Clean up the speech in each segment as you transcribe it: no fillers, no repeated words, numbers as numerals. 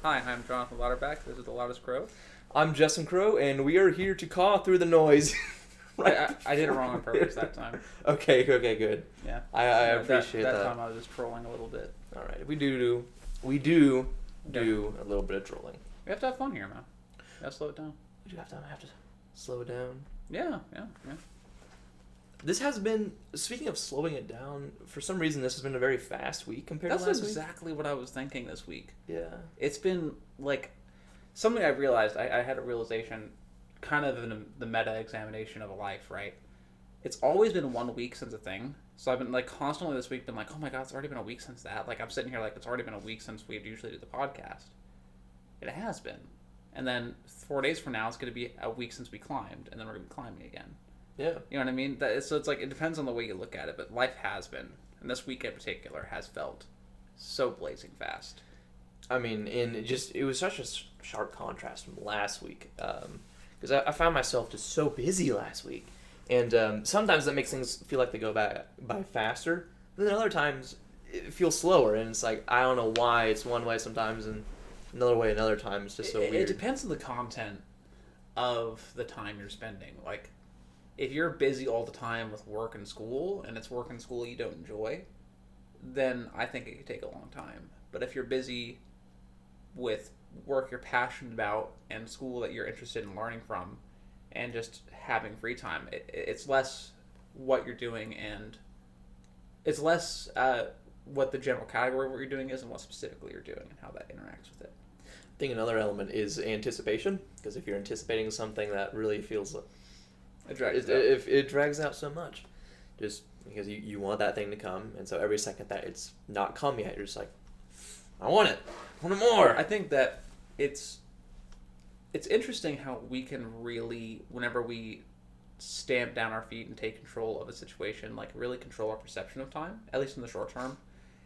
Hi, I'm Jonathan Louderback. This is the Loudest Crow. I'm Justin Kroh, and we are here to caw through the noise. I did it wrong on purpose that time. Okay, good. Yeah. I appreciate that. That time I was just trolling a little bit. All right, we do a little bit of trolling. We have to have fun here, man. We gotta slow it down. We do have to slow it down. Yeah. This has been, speaking of slowing it down, for some reason this has been a very fast week compared to last week. That's exactly what I was thinking this week. Yeah. It's been, something I realized, I had a realization kind of in the meta-examination of a life, right? It's always been 1 week since a thing. So I've been, constantly this week been oh my god, it's already been a week since that. I'm sitting here it's already been a week since we usually do the podcast. It has been. And then 4 days from now, it's going to be a week since we climbed, and then we're going to be climbing again. Yeah. You know what I mean? So it's it depends on the way you look at it, but life has been, and this week in particular has felt so blazing fast. I mean, it was such a sharp contrast from last week, because I found myself just so busy last week, and sometimes that makes things feel like they go by faster, but then other times it feels slower, and it's I don't know why it's one way sometimes and another way another time. It's just so weird. It depends on the content of the time you're spending. If you're busy all the time with work and school, and it's work and school you don't enjoy, then I think it could take a long time. But if you're busy with work you're passionate about and school that you're interested in learning from and just having free time, it's less what you're doing, and it's less what the general category of what you're doing is and what specifically you're doing and how that interacts with it. I think another element is anticipation, because if you're anticipating something that really feels... It drags out so much, just because you want that thing to come, and so every second that it's not come yet, you're just I want it more. I think that it's interesting how we can really, whenever we stamp down our feet and take control of a situation, really control our perception of time, at least in the short term.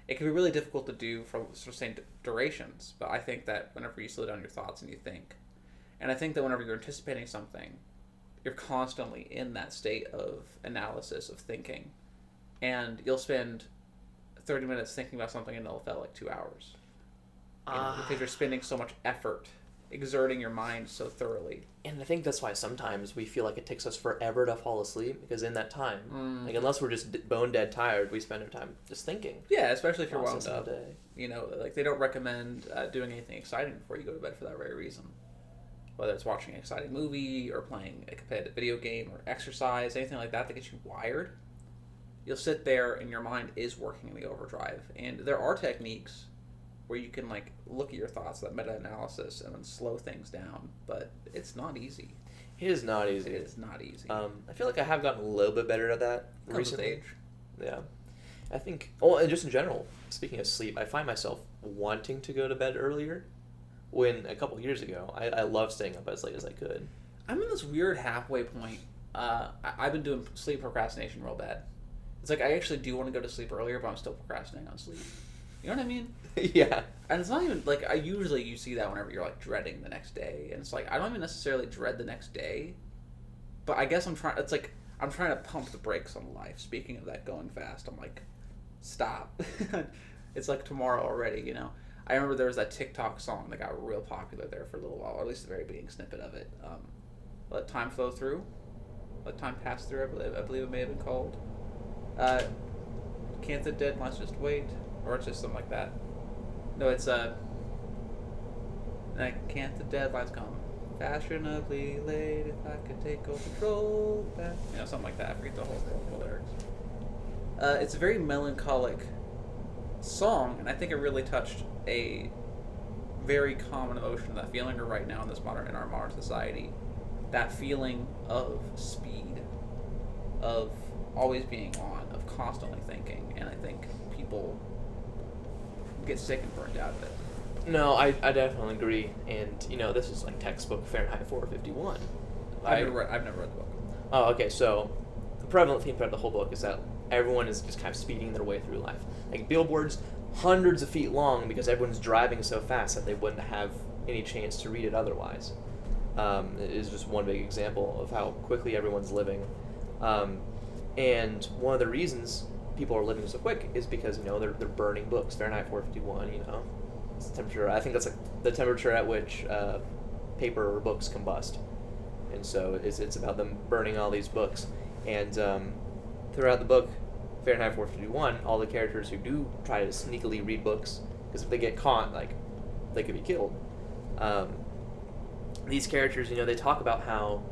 It can be really difficult to do for sustained durations, but I think that whenever you slow down your thoughts and you think, and I think that whenever you're anticipating something, you're constantly in that state of analysis, of thinking, and you'll spend 30 minutes thinking about something and it'll feel like 2 hours. Because you're spending so much effort exerting your mind so thoroughly. And I think that's why sometimes we feel like it takes us forever to fall asleep, because in that time, unless we're just bone dead tired, we spend our time just thinking. Yeah, especially if you're wound up. They don't recommend doing anything exciting before you go to bed for that very reason. Whether it's watching an exciting movie or playing a competitive video game or exercise, anything like that gets you wired, you'll sit there and your mind is working in the overdrive. And there are techniques where you can look at your thoughts, that meta-analysis, and then slow things down, but it's not easy. It is not easy. It is not easy. I feel like I have gotten a little bit better at that recently. Age. Yeah. I think, and just in general, speaking of sleep, I find myself wanting to go to bed earlier, when a couple years ago, I loved staying up as late as I could. I'm in this weird halfway point. I've been doing sleep procrastination real bad. It's I actually do want to go to sleep earlier, but I'm still procrastinating on sleep. You know what I mean? Yeah. And it's not even, you see that whenever you're, dreading the next day. And it's I don't even necessarily dread the next day. But I guess I'm trying to pump the brakes on life. Speaking of that going fast, I'm stop. It's tomorrow already, you know? I remember there was that TikTok song that got real popular there for a little while, or at least the very beginning snippet of it. Let time flow through. Let time pass through, I believe it may have been called. Can't the deadlines just wait? Or it's just something like that. No, it's, can't the deadlines come fashionably late if I could take control back? Something like that. I forget the whole lyrics. It's a very melancholic song, and I think it really touched a very common emotion that feeling right now in our modern society, that feeling of speed, of always being on, of constantly thinking, and I think people get sick and burnt out of it. No, I definitely agree, and this is textbook Fahrenheit 451. I've never read the book. Oh, okay, so the prevalent theme throughout the whole book is that everyone is just kind of speeding their way through life. Billboards hundreds of feet long because everyone's driving so fast that they wouldn't have any chance to read it otherwise. It is just one big example of how quickly everyone's living. And one of the reasons people are living so quick is because, they're burning books. Fahrenheit 451, It's the temperature. I think that's like the temperature at which paper or books combust, and so it's about them burning all these books. And throughout the book, Fahrenheit 451, all the characters who do try to sneakily read books, because if they get caught, like, they could be killed. These characters, they talk about how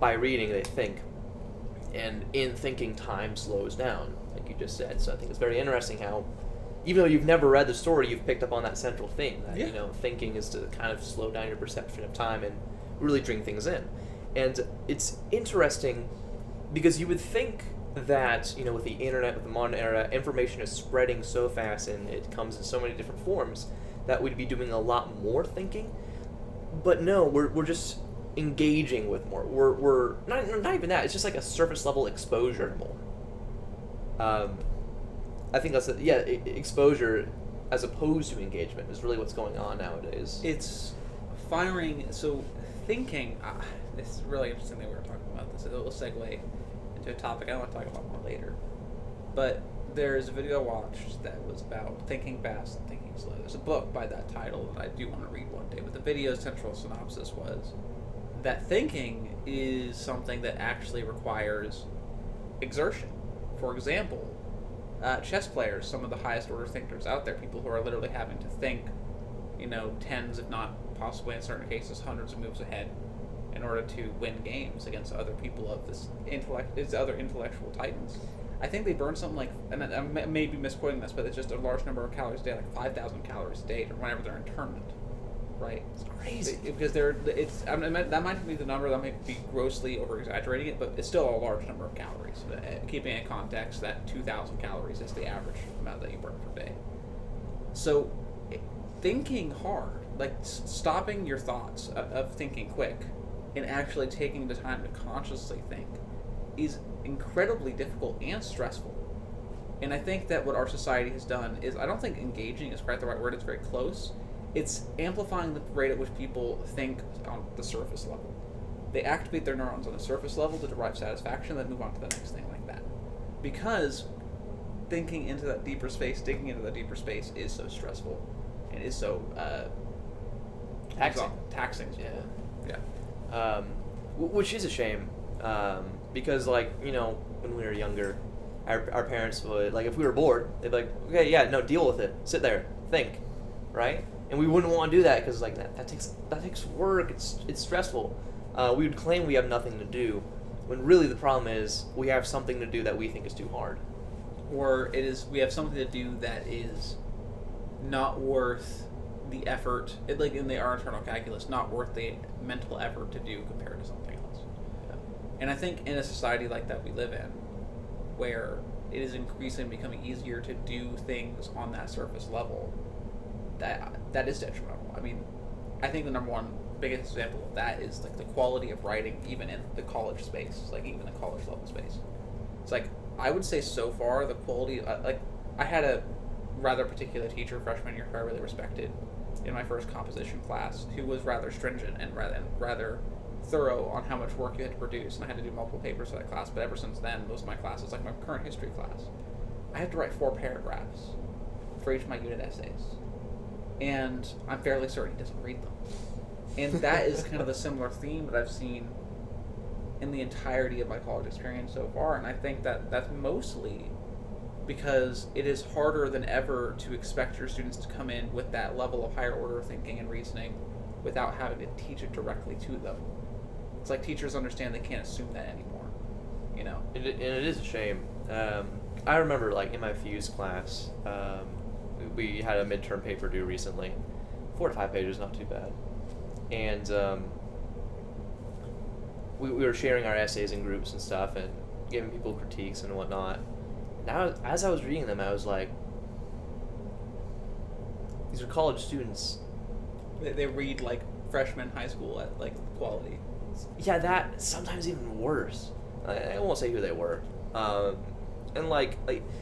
by reading they think, and in thinking time slows down, like you just said. So I think it's very interesting how, even though you've never read the story, you've picked up on that central theme that thinking is to kind of slow down your perception of time and really drink things in. And it's interesting because you would think that, with the internet, with the modern era, information is spreading so fast and it comes in so many different forms that we'd be doing a lot more thinking. But no, we're just engaging with more. We're not even that. It's just like a surface level exposure to more. I think that's exposure as opposed to engagement is really what's going on nowadays. It's firing. So thinking. This is really interesting that we were talking about this. It will segue into a topic I want to talk about more later. But there's a video I watched that was about thinking fast and thinking slow. There's a book by that title that I do want to read one day. But the video's central synopsis was that thinking is something that actually requires exertion. For example, chess players, some of the highest order thinkers out there, people who are literally having to think, tens, if not possibly in certain cases, hundreds of moves ahead in order to win games against other people of this other intellectual titans. I think they burn something like, and I may be misquoting this, but it's just a large number of calories a day, like 5,000 calories a day, or whenever they're in tournament, right? It's crazy. Because that might be the number, that might be grossly over-exaggerating it, but it's still a large number of calories. Keeping in context that 2,000 calories is the average amount that you burn per day. So, thinking hard, like stopping your thoughts of thinking quick, and actually taking the time to consciously think, is incredibly difficult and stressful. And I think that what our society has done is, I don't think engaging is quite the right word, it's very close. It's amplifying the rate at which people think on the surface level. They activate their neurons on a surface level to derive satisfaction, then move on to the next thing like that. Because thinking into that deeper space, digging into that deeper space is so stressful and is so taxing. Yeah. Which is a shame, because when we were younger, our parents would, like, if we were bored, they'd be like, okay, yeah, no, deal with it, sit there, think, right? And we wouldn't want to do that because that takes work. It's stressful. We would claim we have nothing to do, when really the problem is we have something to do that we think is too hard, or we have something to do that is not worth the effort, in our internal calculus, not worth the mental effort to do compared to something else. Yeah. And I think in a society like that we live in, where it is increasingly becoming easier to do things on that surface level, that is detrimental. I mean, I think the number one biggest example of that is like the quality of writing, even in the college space, even the college level space. It's like, I would say so far the quality, I had a rather particular teacher freshman year who I really respected in my first composition class, who was rather stringent and rather thorough on how much work you had to produce, and I had to do multiple papers for that class. But ever since then, most of my classes, like my current history class, I have to write 4 paragraphs for each of my unit essays, and I'm fairly certain he doesn't read them. And that is kind of the similar theme that I've seen in the entirety of my college experience so far, and I think that that's mostly because it is harder than ever to expect your students to come in with that level of higher order thinking and reasoning without having to teach it directly to them. It's like teachers understand they can't assume that anymore, And it is a shame. I remember, in my Fuse class, we had a midterm paper due recently. 4 to 5 pages, not too bad. And we were sharing our essays in groups and stuff and giving people critiques and whatnot. Now, as I was reading them, I was like, these are college students. They read freshman high school at quality. Yeah, that sometimes even worse. I won't say who they were. And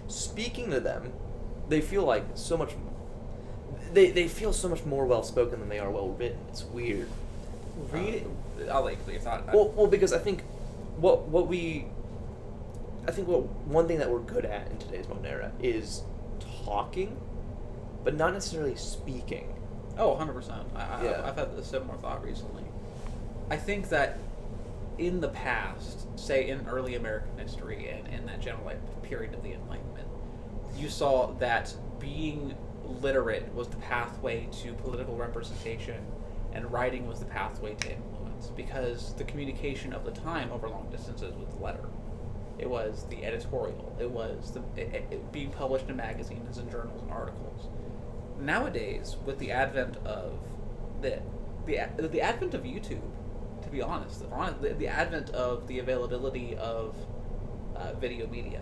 speaking to them, they feel so much. They feel so much more well spoken than they are well written. It's weird. Read it. I'll let you thought. Well, because I think one thing that we're good at in today's modern era is talking, but not necessarily speaking. Oh, 100%. Yeah. I've had a similar thought recently. I think that in the past, say in early American history and in that general like, period of the Enlightenment, you saw that being literate was the pathway to political representation and writing was the pathway to influence because the communication of the time over long distances was the letter. It was the editorial. It was being published in magazines and journals and articles. Nowadays, with the advent of the the advent of YouTube, to be honest, the advent of the availability of video media,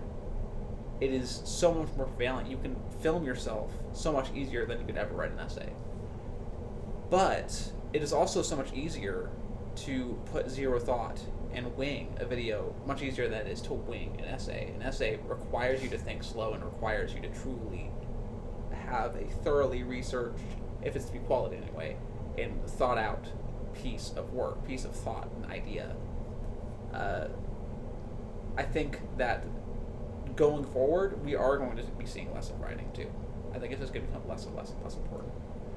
it is so much more prevalent. You can film yourself so much easier than you could ever write an essay. But it is also so much easier to put zero thought and wing a video much easier than it is to wing an essay. An essay requires you to think slow and requires you to truly have a thoroughly researched, if it's to be quality anyway, and thought out piece of work, piece of thought, an idea. I think that going forward, we are going to be seeing less of writing too. I think it's just going to become less and less and less important.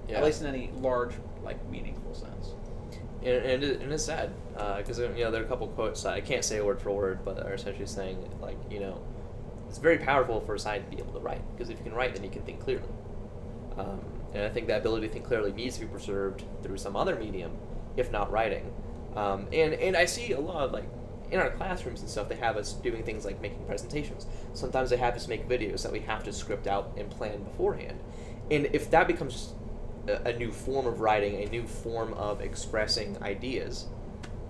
Yeah. At least in any large, like, meaningful sense. And it's sad because there are a couple quotes I can't say word for word, but are essentially saying like it's very powerful for a scientist to be able to write because if you can write, then you can think clearly. And I think that ability to think clearly needs to be preserved through some other medium, if not writing. And I see a lot of like in our classrooms and stuff, they have us doing things like making presentations. Sometimes they have us make videos that we have to script out and plan beforehand. And if that becomes just a new form of writing, a new form of expressing ideas,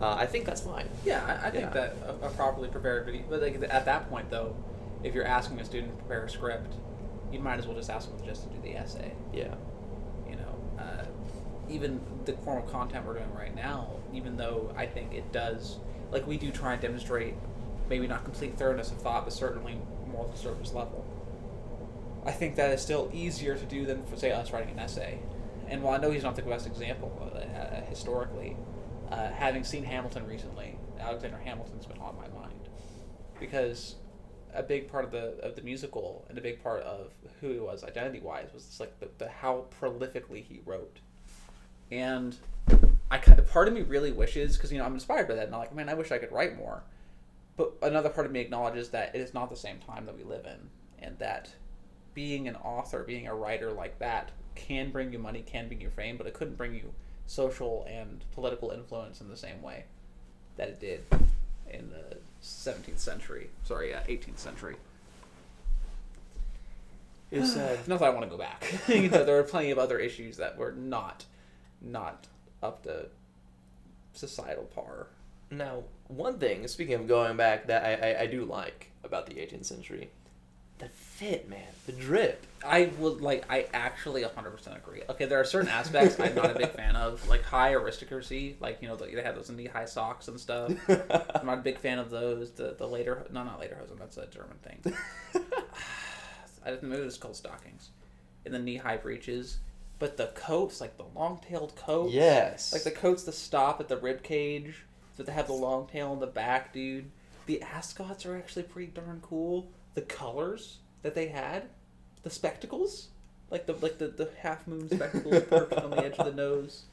I think that's fine. Yeah, I think that a properly prepared video, but like at that point though, if you're asking a student to prepare a script, you might as well just ask them just to do the essay. Yeah. Even the form of content we're doing right now, even though I think it does, like we do try and demonstrate maybe not complete thoroughness of thought, but certainly more at the surface level. I think that is still easier to do than, for, say, us writing an essay. And while I know he's not the best example historically, having seen Hamilton recently, Alexander Hamilton's been on my mind because a big part of the musical and a big part of who he was identity-wise was just like the how prolifically he wrote. And part of me really wishes, because I'm inspired by that, and I'm like, man, I wish I could write more. But another part of me acknowledges that it is not the same time that we live in, and that being an author, being a writer like that, can bring you money, can bring you fame, but it couldn't bring you social and political influence in the same way that it did in the 18th century. It's Not that I want to go back. There are plenty of other issues that were not up to societal par. Now, one thing, speaking of going back, that I do like about the 18th century, the fit, man, the drip. I actually 100% agree. Okay, there are certain aspects I'm not a big fan of, like high aristocracy, like, they have those knee-high socks and stuff. I'm not a big fan of those. The later, no, not lederhosen, that's a German thing. I didn't know it was called stockings. And the knee-high breeches. But the coats, like the long-tailed coats. Yes. Like the coats that stop at the rib cage, that they have the long tail in the back, dude. The ascots are actually pretty darn cool. The colors that they had, the spectacles, like the half moon spectacles perched on the edge of the nose,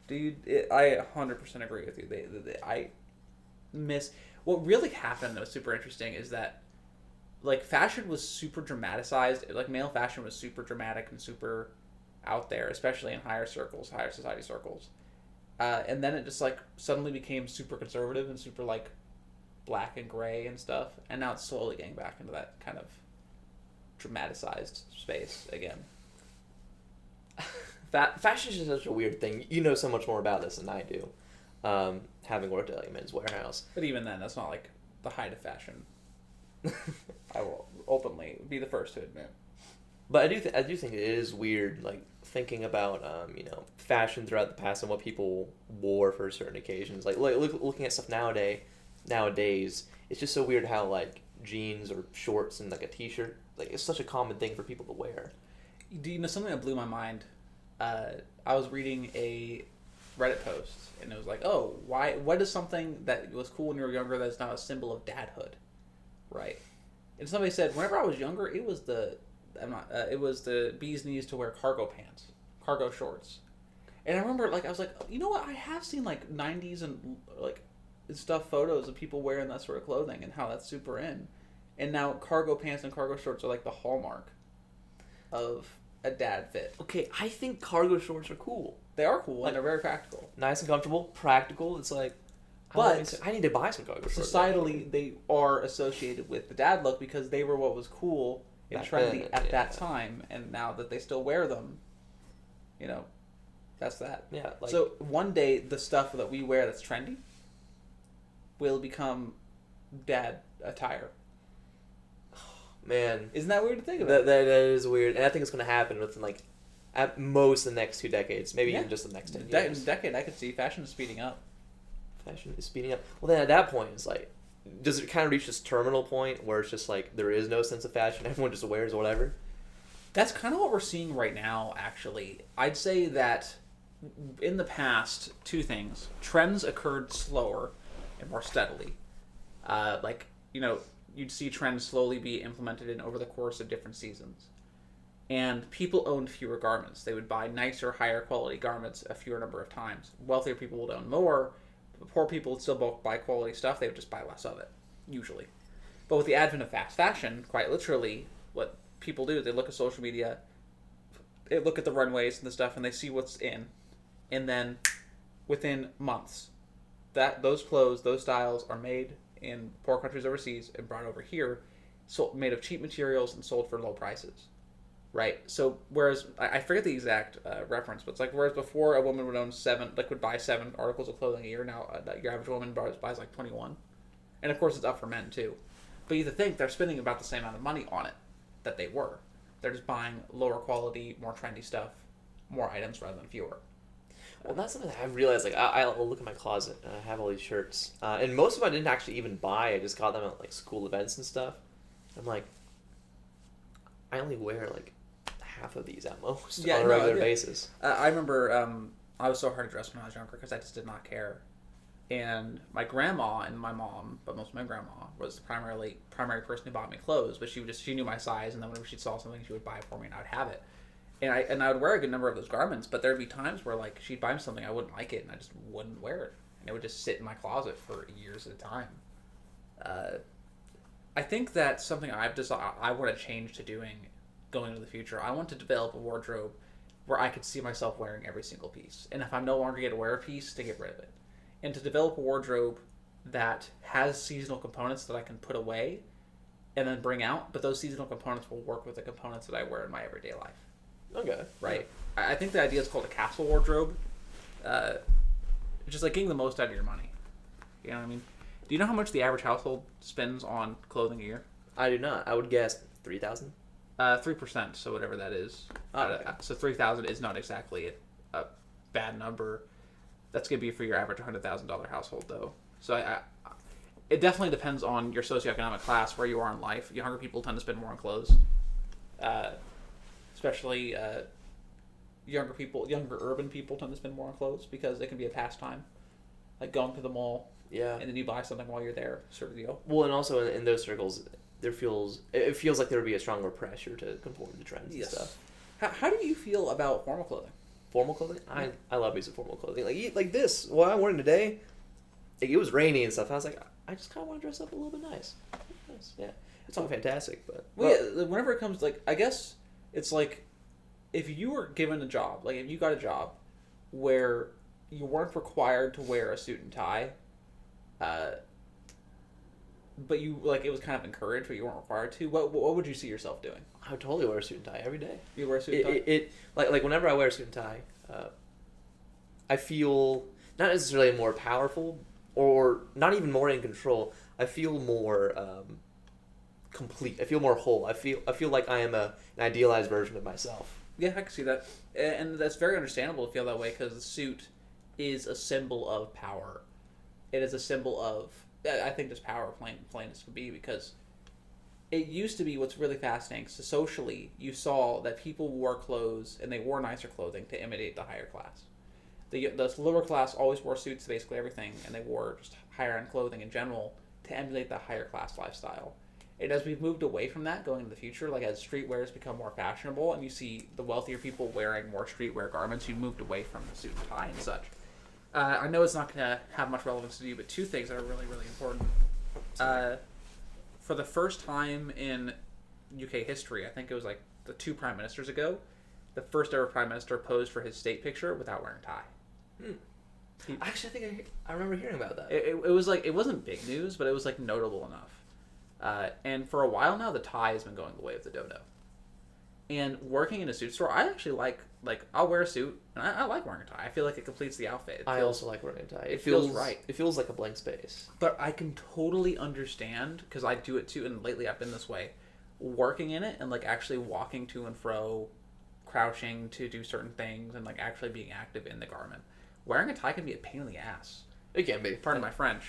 dude. I 100% agree with you. I miss what really happened that was super interesting is that like fashion was super dramatized. Like male fashion was super dramatic and super out there, especially in higher society circles. And then it just like suddenly became super conservative and super like black and gray and stuff. And now it's slowly getting back into that kind of dramatized space again. Fashion is such a weird thing. You know so much more about this than I do, having worked at a men's warehouse. But even then, that's not like the height of fashion. I will openly be the first to admit. But I do think it is weird, like thinking about fashion throughout the past and what people wore for certain occasions. Like looking at stuff nowadays, it's just so weird how like jeans or shorts and like a t-shirt, like it's such a common thing for people to wear. Do you know something that blew my mind? I was reading a Reddit post and it was like, oh, what is something that was cool when you were younger that is now a symbol of dadhood, right? And somebody said, whenever I was younger, it was the bee's knees to wear cargo pants. cargo shorts. And I remember, like, I was like, you know what? I have seen, like, 90s and, like, stuff, photos of people wearing that sort of clothing and how that's super in. And now cargo pants and cargo shorts are, like, the hallmark of a dad fit. Okay, I think cargo shorts are cool. They are cool, and they're very practical. Nice and comfortable, practical. It's like, but I need to buy some cargo shorts. Societally, they are associated with the dad look because they were what was cool and trendy at that time. And now that they still wear them, you know, that's that. Yeah. Like, so one day, the stuff that we wear that's trendy will become dad attire. Man, isn't that weird to think about? That is weird, and I think it's going to happen within, like, at most the next 2 decades, maybe even just the next 10 years. Decade, I could see fashion is speeding up. Fashion is speeding up. Well, then at that point, it's like, does it kind of reach this terminal point where it's just like there is no sense of fashion? Everyone just wears whatever. That's kind of what we're seeing right now. Actually, I'd say that in the past, two things: trends occurred slower and more steadily. Like, you know, you'd see trends slowly be implemented in over the course of different seasons. And people owned fewer garments. They would buy nicer, higher quality garments a fewer number of times. Wealthier people would own more, but poor people would still bulk buy quality stuff. They would just buy less of it, usually. But with the advent of fast fashion, quite literally, what people do is they look at social media, they look at the runways and the stuff, and they see what's in. And then, within months, those clothes, those styles are made in poor countries overseas and brought over here, made of cheap materials and sold for low prices. Right. So whereas I forget the exact reference, but it's like whereas before a woman would would buy 7 articles of clothing a year, now your average woman buys like 21, and of course it's up for men too. But you have to think they're spending about the same amount of money on it that they were. They're just buying lower quality, more trendy stuff, more items rather than fewer. Well, that's something that I've realized. Like, I'll look at my closet and I have all these shirts, and most of them I didn't actually even buy. I just got them at like school events and stuff. I'm like, I only wear like half of these at most on a regular basis. I remember I was so hard to dress when I was younger because I just did not care. And my grandma and my mom, but most of my grandma, was the primary person who bought me clothes. But she knew my size, and then whenever she saw something, she would buy it for me, and I would have it. And I would wear a good number of those garments, but there'd be times where like she'd buy me something I wouldn't like it, and I just wouldn't wear it, and it would just sit in my closet for years at a time. I think that's something I want to change to doing going into the future. I want to develop a wardrobe where I could see myself wearing every single piece, and if I'm no longer going to wear a piece, to get rid of it, and to develop a wardrobe that has seasonal components that I can put away and then bring out, but those seasonal components will work with the components that I wear in my everyday life. Okay. Right. Yeah. I think the idea is called a capsule wardrobe. Just like getting the most out of your money. You know what I mean? Do you know how much the average household spends on clothing a year? I do not. I would guess 3,000. 3%, so whatever that is. Okay. So 3,000 is not exactly a bad number. That's going to be for your average $100,000 household, though. So it definitely depends on your socioeconomic class, where you are in life. Younger people tend to spend more on clothes. Especially younger urban people tend to spend more on clothes because it can be a pastime. Like going to the mall. Yeah. And then you buy something while you're there, sort of deal. Well, and also in those circles, it feels like there would be a stronger pressure to conform to trends and stuff. How do you feel about formal clothing? Formal clothing? Yeah. I love using formal clothing. Like this, what I'm wearing today, like, it was rainy and stuff. I was like, I just kind of want to dress up a little bit nice. Yeah. It's not fantastic, but... Yeah, whenever it comes, like, I guess it's like, if you were given a job, like, if you got a job where you weren't required to wear a suit and tie, but you, like, it was kind of encouraged, but you weren't required to, what would you see yourself doing? I would totally wear a suit and tie every day. You wear a suit and tie? Like whenever I wear a suit and tie, I feel not necessarily more powerful or not even more in control. I feel more complete. I feel more whole. I feel like I am an idealized version of myself. Yeah, I can see that, and that's very understandable to feel that way because the suit is a symbol of power. It is a symbol of, I think, just power, plain as could be, because it used to be what's really fascinating. So socially, you saw that people wore clothes, and they wore nicer clothing to imitate the higher class. The lower class always wore suits to basically everything, and they wore just higher end clothing in general to emulate the higher class lifestyle. And as we've moved away from that going into the future, like as streetwear has become more fashionable and you see the wealthier people wearing more streetwear garments, you moved away from the suit and tie and such. I know it's not going to have much relevance to you, but two things that are really, really important. For the first time in UK history, I think it was like the 2 prime ministers ago, the first ever prime minister posed for his state picture without wearing a tie. Actually, I think I remember hearing about that. It was like, it wasn't big news, but it was like notable enough. And for a while now, the tie has been going the way of the dodo. And working in a suit store, I actually like I'll wear a suit, and I like wearing a tie. I feel like it completes the outfit. I also like wearing a tie. It feels right. It feels like a blank space. But I can totally understand, because I do it too, and lately I've been this way, working in it and like actually walking to and fro, crouching to do certain things, and like actually being active in the garment. Wearing a tie can be a pain in the ass. It can be. Pardon my French.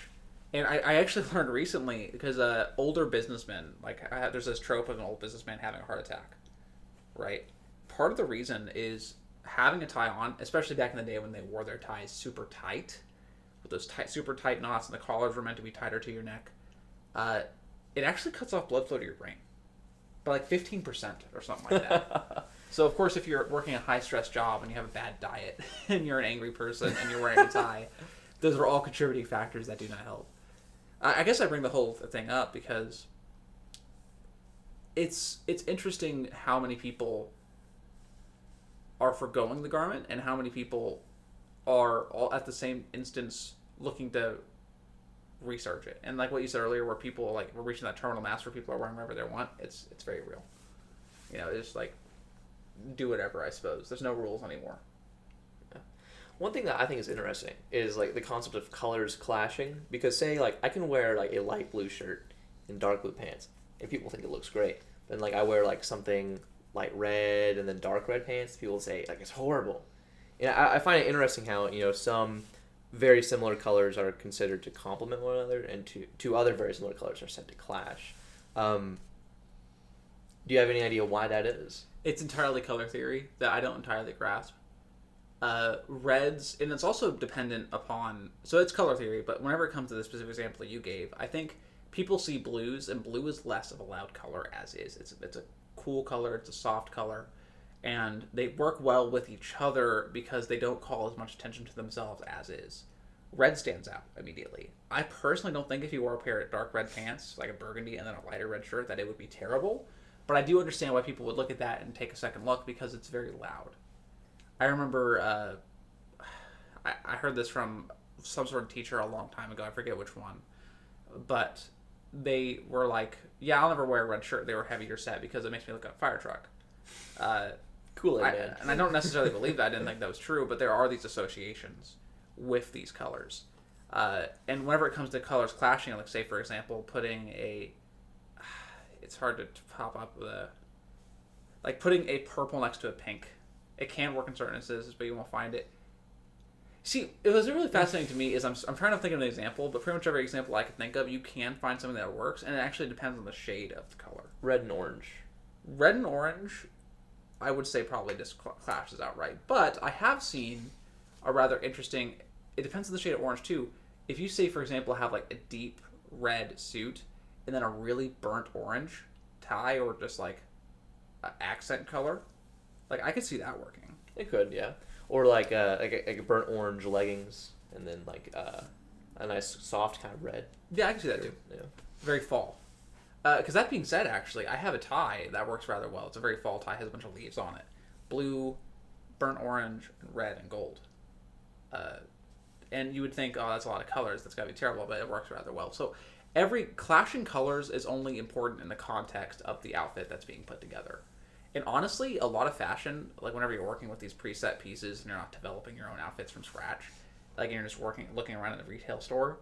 And I actually learned recently, because older businessmen, like there's this trope of an old businessman having a heart attack, right? Part of the reason is having a tie on, especially back in the day when they wore their ties super tight, with those super tight knots and the collars were meant to be tighter to your neck. It actually cuts off blood flow to your brain by like 15% or something like that. So of course, if you're working a high stress job and you have a bad diet and you're an angry person and you're wearing a tie, those are all contributing factors that do not help. I guess I bring the whole thing up because it's interesting how many people are forgoing the garment and how many people are all at the same instance looking to research it. And like what you said earlier, where people like we're reaching that terminal mass where people are wearing whatever they want, it's very real. You know, it's just like do whatever, I suppose. There's no rules anymore. One thing that I think is interesting is like the concept of colors clashing, because say like I can wear like a light blue shirt and dark blue pants and people think it looks great. Then like I wear like something light red and then dark red pants, people say like it's horrible. And I find it interesting how, you know, some very similar colors are considered to complement one another and two other very similar colors are said to clash. Do you have any idea why that is? It's entirely color theory that I don't entirely grasp. Reds, and it's also dependent upon, so it's color theory, but whenever it comes to the specific example you gave, I think people see blues, and blue is less of a loud color as is. It's a cool color, it's a soft color, and they work well with each other because they don't call as much attention to themselves as is. Red stands out immediately. I personally don't think if you wore a pair of dark red pants, like a burgundy, and then a lighter red shirt, that it would be terrible, but I do understand why people would look at that and take a second look because it's very loud. I remember I heard this from some sort of teacher a long time ago. I forget which one. But they were like, yeah, I'll never wear a red shirt. They were heavier set because it makes me look like a fire truck. Kool-Aid Man. And I don't necessarily believe that. I didn't think that was true. But there are these associations with these colors. And whenever it comes to colors clashing, like say, for example, putting a... It's hard to pop up like putting a purple next to a pink. It can work in certain instances, but you won't find it. See, it was really fascinating to me is I'm trying to think of an example, but pretty much every example I could think of, you can find something that works, and it actually depends on the shade of the color. Red and orange. Red and orange, I would say probably just clashes outright. But I have seen a rather interesting, it depends on the shade of orange too. If you say, for example, have like a deep red suit, and then a really burnt orange tie, or just like an accent color, like I could see that working. It could, yeah. Or like a burnt orange leggings, and then like a nice soft kind of red. Yeah, I can see that too. Yeah. Very fall. Because that being said, actually, I have a tie that works rather well. It's a very fall tie, has a bunch of leaves on it. Blue, burnt orange, and red, and gold. And you would think, oh, that's a lot of colors. That's got to be terrible, but it works rather well. So every clashing colors is only important in the context of the outfit that's being put together. And honestly, a lot of fashion, like whenever you're working with these preset pieces and you're not developing your own outfits from scratch, like you're just looking around in a retail store,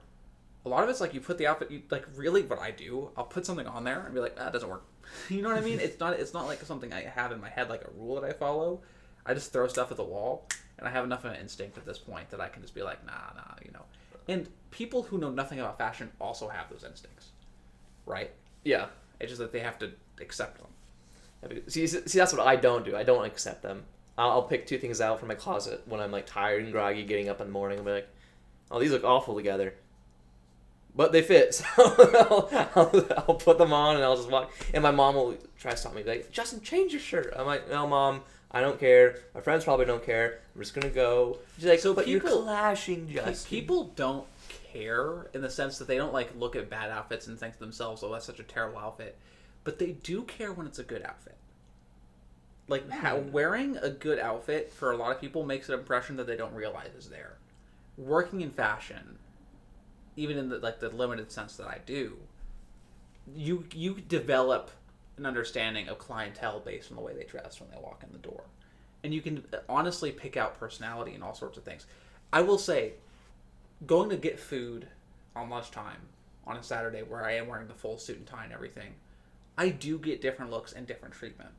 a lot of it's like you put the outfit, like really what I do, I'll put something on there and be like, that doesn't work. You know what I mean? It's not like something I have in my head, like a rule that I follow. I just throw stuff at the wall, and I have enough of an instinct at this point that I can just be like, nah, you know. And people who know nothing about fashion also have those instincts, right? Yeah. It's just that they have to accept them. See, that's what I don't do. I don't accept them. I'll pick two things out from my closet when I'm like tired and groggy, getting up in the morning, and be like, "Oh, these look awful together." but they fit, so I'll put them on and I'll just walk. And my mom will try to stop me, like, Justin, change your shirt. I'm like, no, Mom, I don't care. My friends probably don't care. I'm just gonna go. She's like, so, but you're clashing, Justin. People don't care in the sense that they don't like look at bad outfits and think to themselves, "Oh, that's such a terrible outfit," but they do care when it's a good outfit. Like wearing a good outfit for a lot of people makes an impression that they don't realize is there. Working in fashion, even in the limited sense that I do, you develop an understanding of clientele based on the way they dress when they walk in the door, and you can honestly pick out personality and all sorts of things. I will say, going to get food on lunchtime on a Saturday where I am wearing the full suit and tie and everything, I do get different looks and different treatment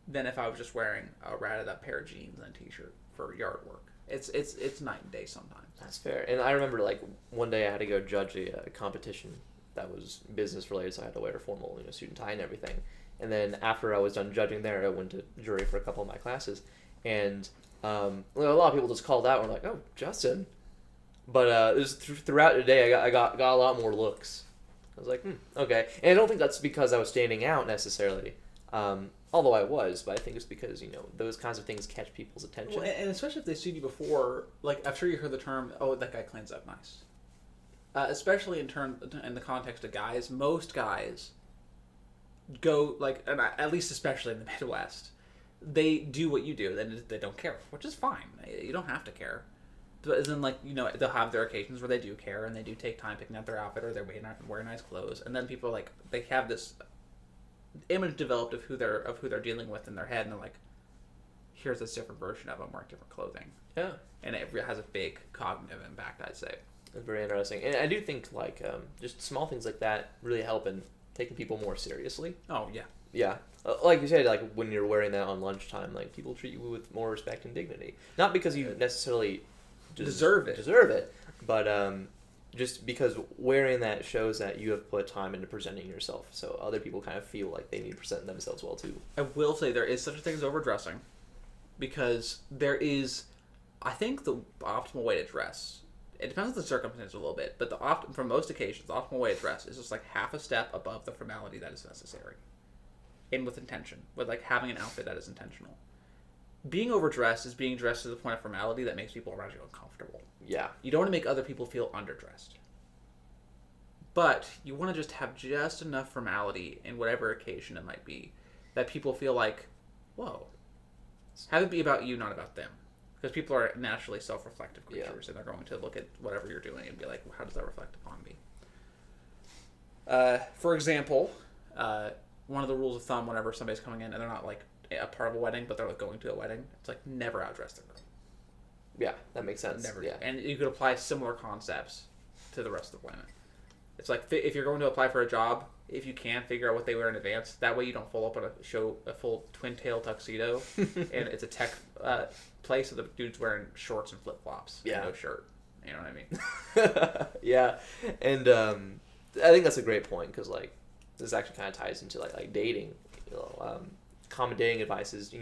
than if I was just wearing a ratted up pair of jeans and a t-shirt for yard work. It's night and day sometimes. That's fair. And I remember like one day I had to go judge a competition that was business related, so I had to wear a formal suit and tie and everything. And then after I was done judging there, I went to jury for a couple of my classes, and a lot of people just called out and were like, "Oh, Justin." But it was throughout the day, I got a lot more looks. I was like, okay. And I don't think that's because I was standing out necessarily, although I was. But I think it's because those kinds of things catch people's attention. Well, and especially if they've seen you before, like I'm sure you heard the term, "Oh, that guy cleans up nice." Especially in the context of guys, most guys go and at least especially in the Midwest, they do what you do. They don't care, which is fine. You don't have to care. But then they'll have their occasions where they do care and they do take time picking out their outfit or they wear nice clothes, and then people they have this image developed of who they're dealing with in their head, and they're like, here's this different version of them wearing different clothing. Yeah, and it has a big cognitive impact, I'd say. It's very interesting, and I do think just small things like that really help in taking people more seriously. Oh yeah, yeah. Like you said, when you're wearing that on lunchtime, people treat you with more respect and dignity, not because you necessarily deserve it, but just because wearing that shows that you have put time into presenting yourself, so other people kind of feel like they need to present themselves well too. I will say there is such a thing as overdressing, because there is, I think, the optimal way to dress. It depends on the circumstance a little bit, but for most occasions, the optimal way to dress is just half a step above the formality that is necessary, and with intention, with having an outfit that is intentional. Being overdressed is being dressed to the point of formality that makes people around you uncomfortable. Yeah. You don't want to make other people feel underdressed. But you want to just have just enough formality in whatever occasion it might be that people feel like, whoa. Have it be about you, not about them. Because people are naturally self-reflective creatures, and they're going to look at whatever you're doing and be like, well, how does that reflect upon me? For example, one of the rules of thumb whenever somebody's coming in and they're not a part of a wedding, but they're going to a wedding, it's never outdress the groom. Yeah, that makes sense. Never. Yeah. And you could apply similar concepts to the rest of the women. It's if you're going to apply for a job, if you can, figure out what they wear in advance. That way you don't full up on a full twin-tail tuxedo, and it's a tech place, so the dude's wearing shorts and flip-flops and no shirt. You know what I mean? Yeah, and I think that's a great point, because this actually kind of ties into dating. Common dating advice is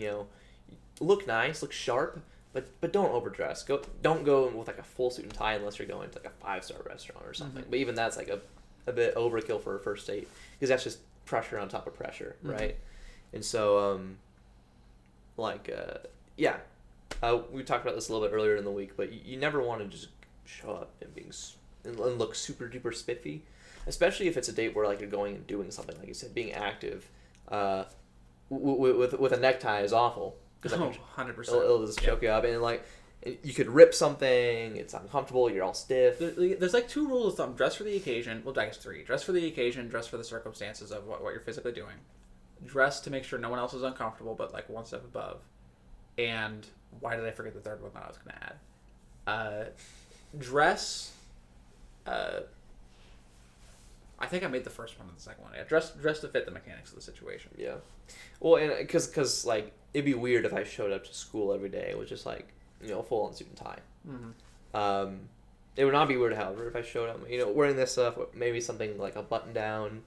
look nice, look sharp, but don't overdress. Don't go with a full suit and tie unless you're going to a 5-star restaurant or something. Mm-hmm. But even that's a bit overkill for a first date, because that's just pressure on top of pressure, right? And so yeah, we talked about this a little bit earlier in the week, but you never want to just show up and look super duper spiffy, especially if it's a date where you're going and doing something, like you said, being active. With a necktie is awful, because 100%. It'll just choke you up, and you could rip something. It's uncomfortable. You're all stiff. There's 2 rules of thumb: dress for the occasion. Well, I guess 3: dress for the occasion, dress for the circumstances of what you're physically doing, dress to make sure no one else is uncomfortable, but one step above. And why did I forget the third one that I was going to add? Dress. I think I made the first one and the second one. Yeah, dress to fit the mechanics of the situation. Yeah. Well, and because it'd be weird if I showed up to school every day with just full on suit and tie. Mm-hmm. It would not be weird, however, if I showed up wearing this stuff, maybe something like a button down,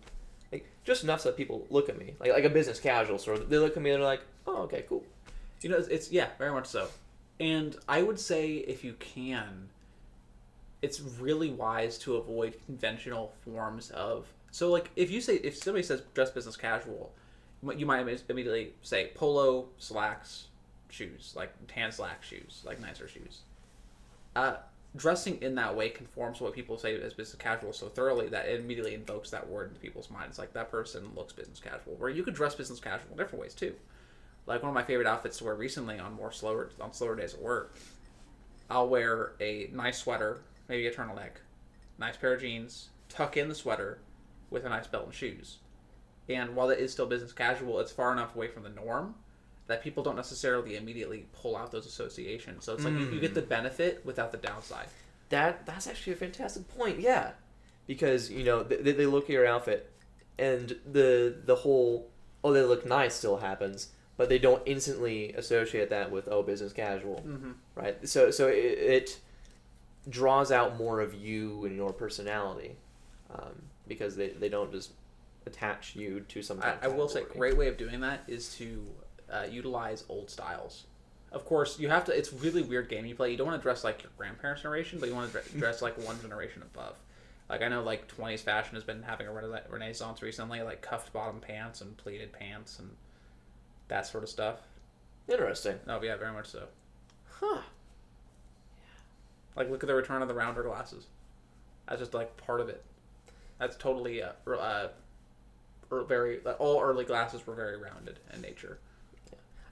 just enough so that people look at me like a business casual sort of. They look at me and they're like, oh, okay, cool. It's very much so. And I would say, if you can, it's really wise to avoid conventional forms of. So like if somebody says dress business casual, you might immediately say polo, slacks, shoes, like tan slack shoes, like nicer shoes. Dressing in that way conforms to what people say as business casual so thoroughly that it immediately invokes that word into people's minds. Like, that person looks business casual. Where you could dress business casual in different ways too. Like, one of my favorite outfits to wear recently on slower days at work, I'll wear a nice sweater, maybe a turtleneck, nice pair of jeans, tuck in the sweater with a nice belt and shoes. And while it is still business casual, it's far enough away from the norm that people don't necessarily immediately pull out those associations. So it's like you get the benefit without the downside. That's actually a fantastic point, yeah. Because, you know, they look at your outfit, and the whole, oh, they look nice still happens, but they don't instantly associate that with, oh, business casual, right? So it draws out more of you and your personality, because they don't just attach you to some kind of I will say, category. great way of doing that is to utilize old styles. Of course, you have to. It's a really weird game you play. You don't want to dress like your grandparents' generation, but you want to dress like one generation above. Like, I know, like, 20s fashion has been having a renaissance recently, like cuffed bottom pants and pleated pants and that sort of stuff. Interesting. Oh yeah, very much so. Huh. Like, look at the return of the rounder glasses. That's just like part of it. That's totally very. All early glasses were very rounded in nature.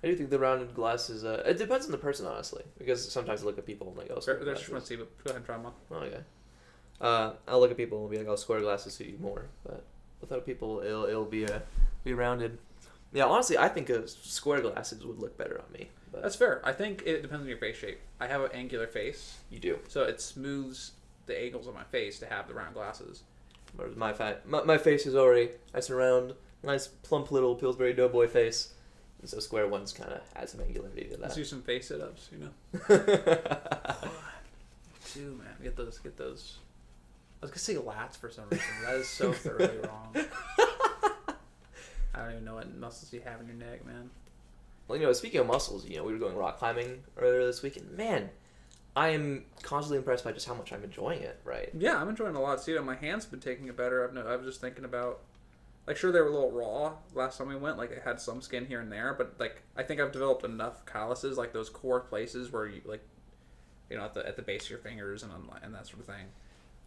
I do think the rounded glasses, it depends on the person, honestly. Because sometimes I look at people and like, oh, square There's glasses. see, but go ahead and try them on. Oh, okay. I'll look at people and be like, oh, square glasses suit you more. But with other people, it'll be rounded. Yeah, honestly, I think square glasses would look better on me. But That's fair. I think it depends on your face shape. I have an angular face, you do. so it smooths the angles of my face to have the round glasses. Whereas my face is already nice and round, nice plump little Pillsbury Doughboy face. And so square ones kind of add some angularity to that. Let's do some face sit-ups, you know. Too, man. Get those. I was gonna say lats for some reason. That is so thoroughly wrong. I don't even know what muscles you have in your neck, man. Well, you know, speaking of muscles, you know, we were going rock climbing earlier this week, and man, I am constantly impressed by just how much I'm enjoying it. Right? Yeah, I'm enjoying it a lot. See, my hands been taking it better. I was just thinking about, like, sure, they were a little raw last time we went. Like, it had some skin here and there, but like, I think I've developed enough calluses, like those core places where you, like, you know, at the base of your fingers and that sort of thing.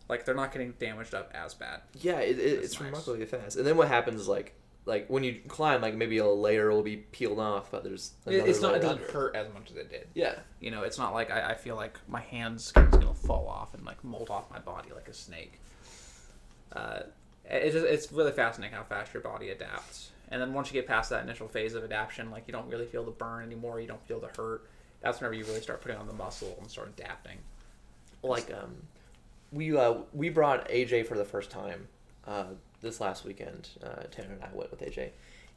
Like, they're not getting damaged up as bad. Yeah, it's nice. Remarkably fast. And then what happens is like when you climb, like maybe a layer will be peeled off, but there's another it doesn't under. hurt as much as it did. Yeah. You know, it's not like I feel like my hand's skin's gonna fall off and like mold off my body like a snake. It's really fascinating how fast your body adapts. And then once you get past that initial phase of adaptation, like, you don't really feel the burn anymore. You don't feel the hurt. That's whenever you really start putting on the muscle and start adapting. Like we brought AJ for the first time this last weekend. Tanner and I went with AJ,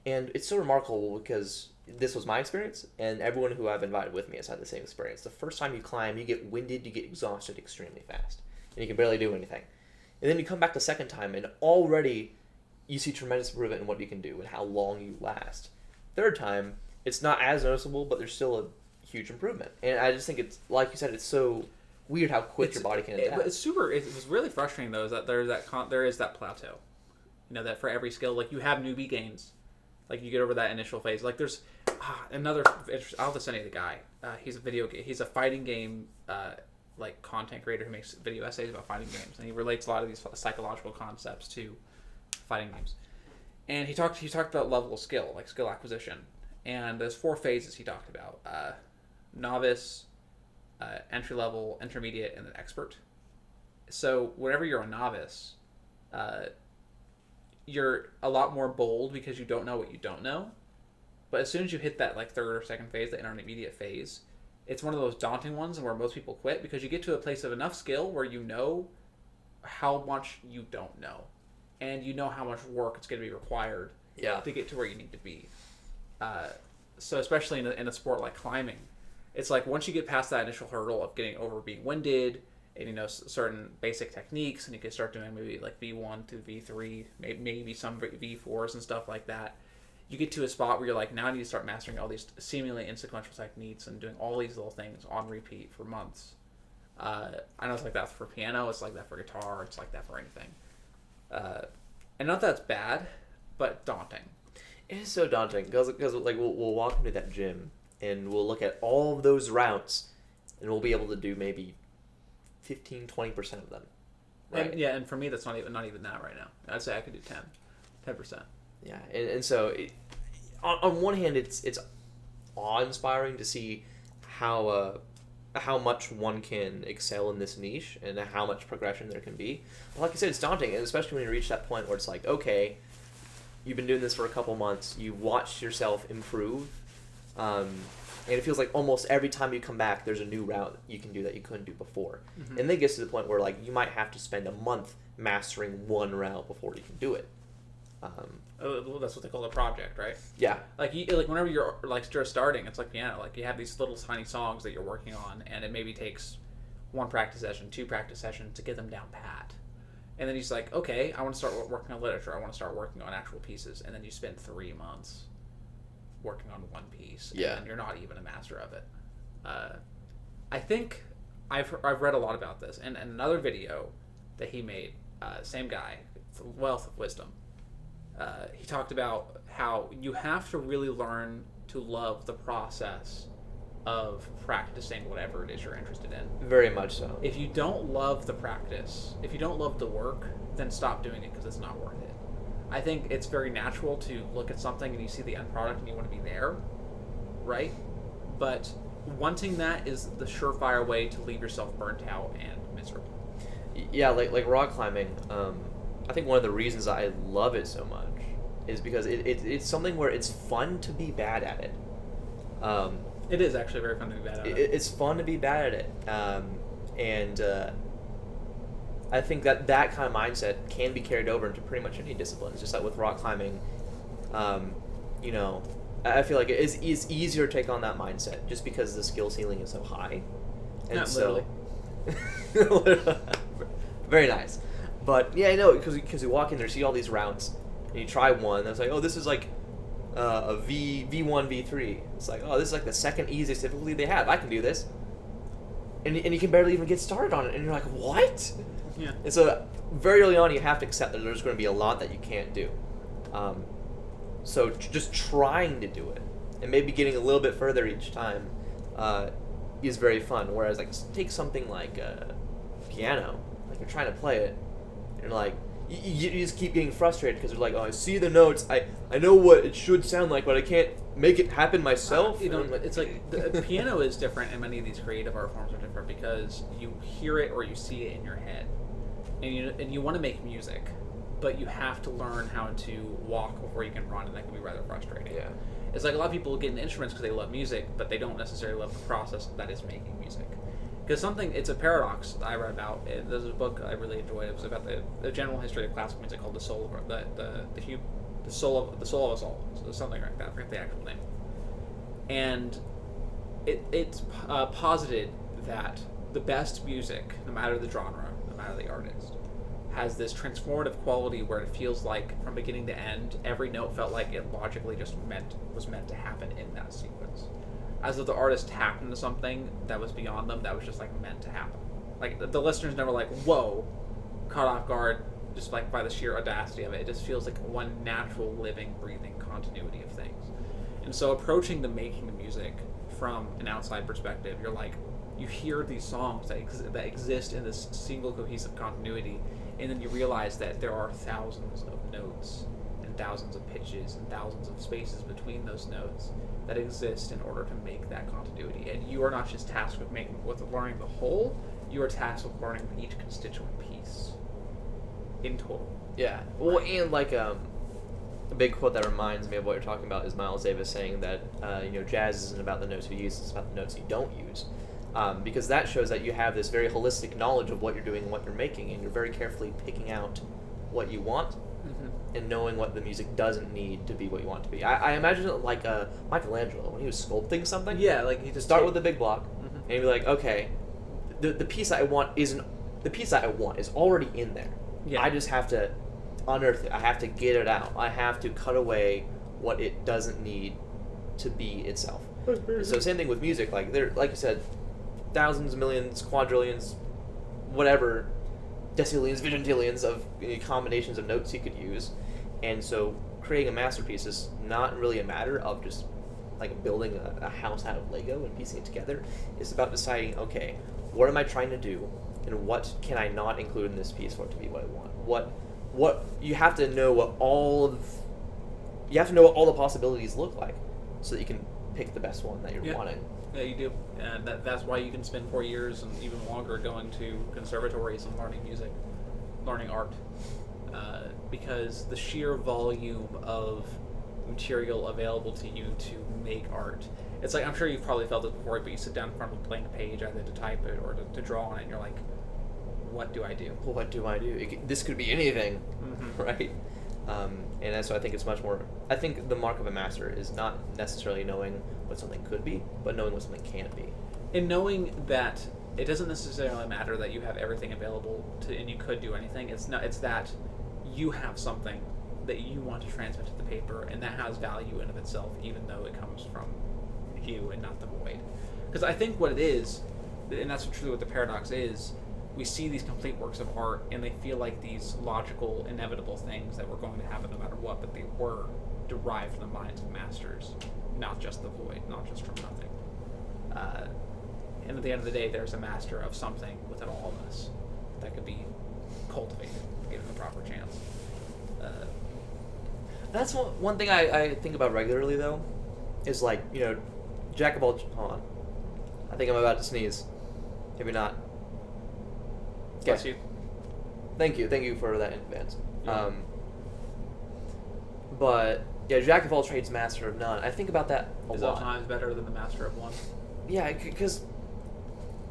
and it's so remarkable because this was my experience, and everyone who I've invited with me has had the same experience. The first time you climb, you get winded, you get exhausted extremely fast, and you can barely do anything. And then you come back the second time, and already you see tremendous improvement in what you can do and how long you last. Third time, it's not as noticeable, but there's still a huge improvement. And I just think it's, like you said, it's so weird how quick your body can adapt. It was really frustrating, though, is that there is that plateau. You know, that for every skill, like, you have newbie gains. Like, you get over that initial phase. Like, there's another... I'll have to send you the guy. He's a fighting game... like, content creator who makes video essays about fighting games, and he relates a lot of these psychological concepts to fighting games. And he talked about level of skill, like skill acquisition, and there's 4 phases he talked about: novice, entry level, intermediate, and then expert. So whenever you're a novice, you're a lot more bold because you don't know what you don't know. But as soon as you hit that like third or second phase, the intermediate phase, it's one of those daunting ones and where most people quit, because you get to a place of enough skill where you know how much you don't know, and you know how much work it's going to be required to get to where you need to be. So especially in a sport like climbing, it's like once you get past that initial hurdle of getting over being winded, and you know certain basic techniques, and you can start doing maybe like V1 to V3, maybe some V4s and stuff like that. You get to a spot where you're like, now I need to start mastering all these seemingly insequential techniques and doing all these little things on repeat for months. I know it's like that for piano, it's like that for guitar, it's like that for anything. And not that that's bad, but daunting. It is so daunting because like we'll walk into that gym and we'll look at all of those routes and we'll be able to do maybe 15-20% of them. Right. And for me that's not even that right now. I'd say I could do 10%. Yeah, and so on one hand it's awe-inspiring to see how much one can excel in this niche and how much progression there can be. But like I said, it's daunting, and especially when you reach that point where it's like, okay, you've been doing this for a couple months, you've watched yourself improve, and it feels like almost every time you come back, there's a new route that you can do that you couldn't do before. Mm-hmm. And then it gets to the point where like you might have to spend a month mastering one route before you can do it. That's what they call a project, right? Yeah. Like whenever you're like just starting, it's like piano. Like you have these little tiny songs that you're working on, and it maybe takes 1 practice session, 2 practice sessions to get them down pat. And then he's like, okay, I want to start working on literature. I want to start working on actual pieces. And then you spend 3 months working on one piece. Yeah. And you're not even a master of it. I think I've read a lot about this. And another video that he made, same guy, it's a wealth of wisdom. He talked about how you have to really learn to love the process of practicing whatever it is you're interested in. Very much so. If you don't love the practice, if you don't love the work, then stop doing it because it's not worth it. I think it's very natural to look at something and you see the end product and you want to be there, right? But wanting that is the surefire way to leave yourself burnt out and miserable. Yeah, like rock climbing, I think one of the reasons I love it so much is because it's something where it's fun to be bad at it. It is actually very fun to be bad at it. It's fun to be bad at it. And I think that kind of mindset can be carried over into pretty much any discipline. It's just like with rock climbing, you know, I feel like it's easier to take on that mindset just because the skill ceiling is so high. And Not so, literally. Very nice. But yeah, I know, because you walk in there, see all these routes, and you try one, and it's like, oh, this is like a V1, V3. It's like, oh, this is like the second easiest difficulty they have. I can do this. And you can barely even get started on it, and you're like, what? Yeah. And so very early on, you have to accept that there's going to be a lot that you can't do. So just trying to do it, and maybe getting a little bit further each time, is very fun. Whereas, like, take something like piano, like you're trying to play it, and you're like, you just keep getting frustrated because you're like, oh, I see the notes, I know what it should sound like, but I can't make it happen myself. You know, it's like the piano is different, and many of these creative art forms are different because you hear it or you see it in your head, and you want to make music, but you have to learn how to walk before you can run, and that can be rather frustrating. Yeah. It's like a lot of people get into instruments because they love music, but they don't necessarily love the process that is making music. Because it's a paradox I read about. There's a book I really enjoyed. It was about the general history of classical music called the soul of us all, so something like that. I forget the actual name. And it's posited that the best music, no matter the genre, no matter the artist, has this transformative quality where it feels like from beginning to end, every note felt like it logically just was meant to happen in that sequence. As if the artist tapped into something that was beyond them, that was just like meant to happen. Like the listener's never like, whoa, caught off guard, just like by the sheer audacity of it. It just feels like one natural, living, breathing continuity of things. And so approaching the making of music from an outside perspective, you're like, you hear these songs that exist in this single cohesive continuity, and then you realize that there are thousands of notes and thousands of pitches and thousands of spaces between those notes that exist in order to make that continuity. And you are not just tasked with learning the whole, you are tasked with learning each constituent piece in total. Yeah. Well, and like a big quote that reminds me of what you're talking about is Miles Davis saying that jazz isn't about the notes you use, it's about the notes you don't use. Because that shows that you have this very holistic knowledge of what you're doing and what you're making, and you're very carefully picking out what you want, and knowing what the music doesn't need to be what you want it to be. I imagine it like Michelangelo, when he was sculpting something. Yeah, like he just start with the big block, and he'd be like, okay, the piece I want is already in there. Yeah. I just have to unearth it. I have to get it out. I have to cut away what it doesn't need to be itself. So same thing with music. Like you said, thousands, millions, quadrillions, whatever, decillions, vigintillions of combinations of notes you could use. And so creating a masterpiece is not really a matter of just like building a house out of Lego and piecing it together. It's about deciding, okay, what am I trying to do, and what can I not include in this piece for it to be what I want? What you have to know what all the possibilities look like, so that you can pick the best one that you're wanting. Yeah, you do. And that's why you can spend 4 years and even longer going to conservatories and learning music, learning art. Because the sheer volume of material available to you to make art. It's like, I'm sure you've probably felt it before, but you sit down in front of a blank page, either to type it or to draw on it, and you're like, what do I do? What do I do? This could be anything, right? And so I think it's much more... I think the mark of a master is not necessarily knowing what something could be, but knowing what something can be. And knowing that it doesn't necessarily matter that you have everything available and you could do anything. It's that you have something that you want to transmit to the paper, and that has value in of itself, even though it comes from you and not the void. Because I think what it is, and that's truly what the paradox is, we see these complete works of art, and they feel like these logical, inevitable things that were going to happen no matter what, but they were derived from the minds of masters, not just the void, not just from nothing. And at the end of the day, there's a master of something within all of us that could be cultivated, given the proper chance. That's one thing I think about regularly, though, is like, jack of all... Hold on. I think I'm about to sneeze. Maybe not. Bless you. Thank you for that in advance. Yeah. But yeah, jack of all trades, master of none. I think about that a lot. Is sometimes better than the master of one. Yeah, because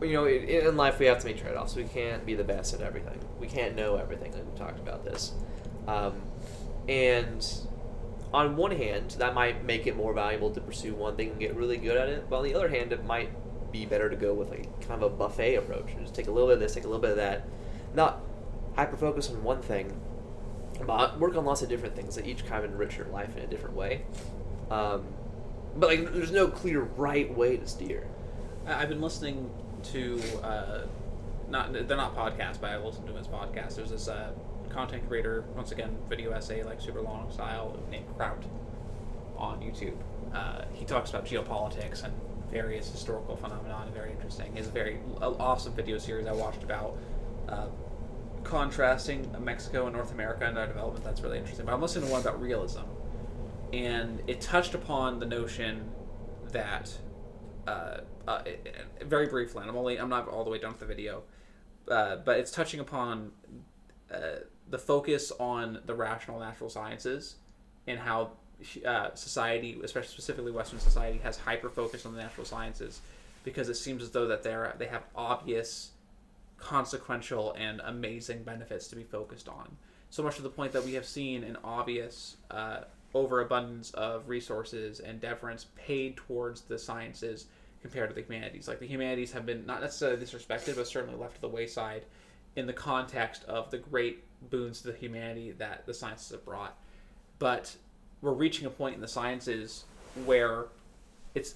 in life we have to make trade-offs. We can't be the best at everything. We can't know everything. Like we talked about this, and on one hand, that might make it more valuable to pursue one thing and get really good at it. But on the other hand, it might be better to go with kind of a buffet approach. Just take a little bit of this, take a little bit of that. Not hyper-focus on one thing, but work on lots of different things that each kind of enrich your life in a different way. But there's no clear right way to steer. I've been listening to, they're not podcasts, but I've listened to his podcast. There's this content creator, once again, video essay, like super long style, named Kroh on YouTube. He talks about geopolitics and various historical phenomena, and very interesting. He has a very awesome video series I watched about contrasting Mexico and North America and their development. That's really interesting. But I'm listening to one about realism, and it touched upon the notion that very briefly, and I'm not all the way done with the video, but it's touching upon the focus on the rational natural sciences and how society, especially specifically Western society, has hyper focused on the natural sciences because it seems as though that they have obvious, consequential, and amazing benefits to be focused on. So much to the point that we have seen an obvious overabundance of resources and deference paid towards the sciences compared to the humanities. Like, the humanities have been not necessarily disrespected, but certainly left to the wayside in the context of the great boons to the humanity that the sciences have brought. But we're reaching a point in the sciences where it's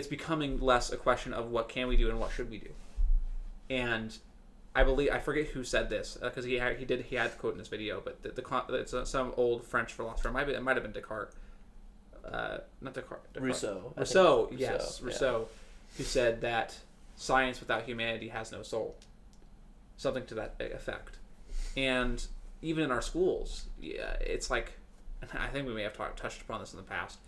becoming less a question of what can we do and what should we do. And I forget who said this, because he had the quote in this video, but it's some old French philosopher. It might have been Descartes. Not Descartes. Rousseau. Yes, Rousseau, who said that science without humanity has no soul. Something to that effect. And even in our schools, it's like, I think we may have touched upon this in the past,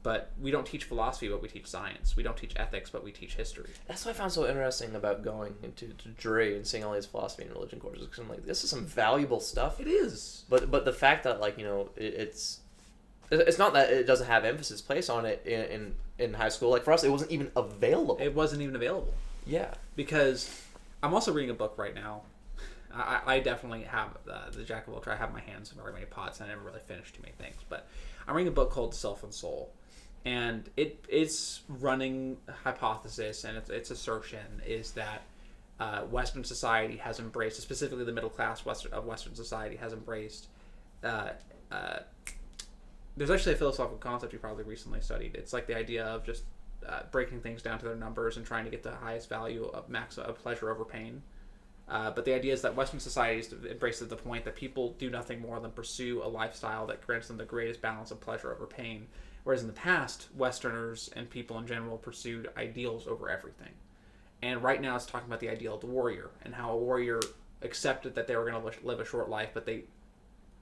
but we don't teach philosophy, but we teach science. We don't teach ethics, but we teach history. That's what I found so interesting about going into Drury and seeing all these philosophy and religion courses, because I'm like, this is some valuable stuff. It is. But the fact that, it's not that it doesn't have emphasis placed on it in high school. Like, for us, it wasn't even available. It wasn't even available. Yeah. Because I'm also reading a book right now. I definitely have the Jack of all trades. I have my hands in very many pots, and I never really finished too many things. But I'm reading a book called Self and Soul, and it's running hypothesis, and its assertion is that Western society has embraced, specifically the middle class of Western society has embraced. There's actually a philosophical concept you probably recently studied. It's like the idea of just breaking things down to their numbers and trying to get the highest value of pleasure over pain. But the idea is that Western societies embraces the point that people do nothing more than pursue a lifestyle that grants them the greatest balance of pleasure over pain. Whereas in the past, Westerners and people in general pursued ideals over everything. And right now it's talking about the ideal of the warrior and how a warrior accepted that they were going to live a short life, but they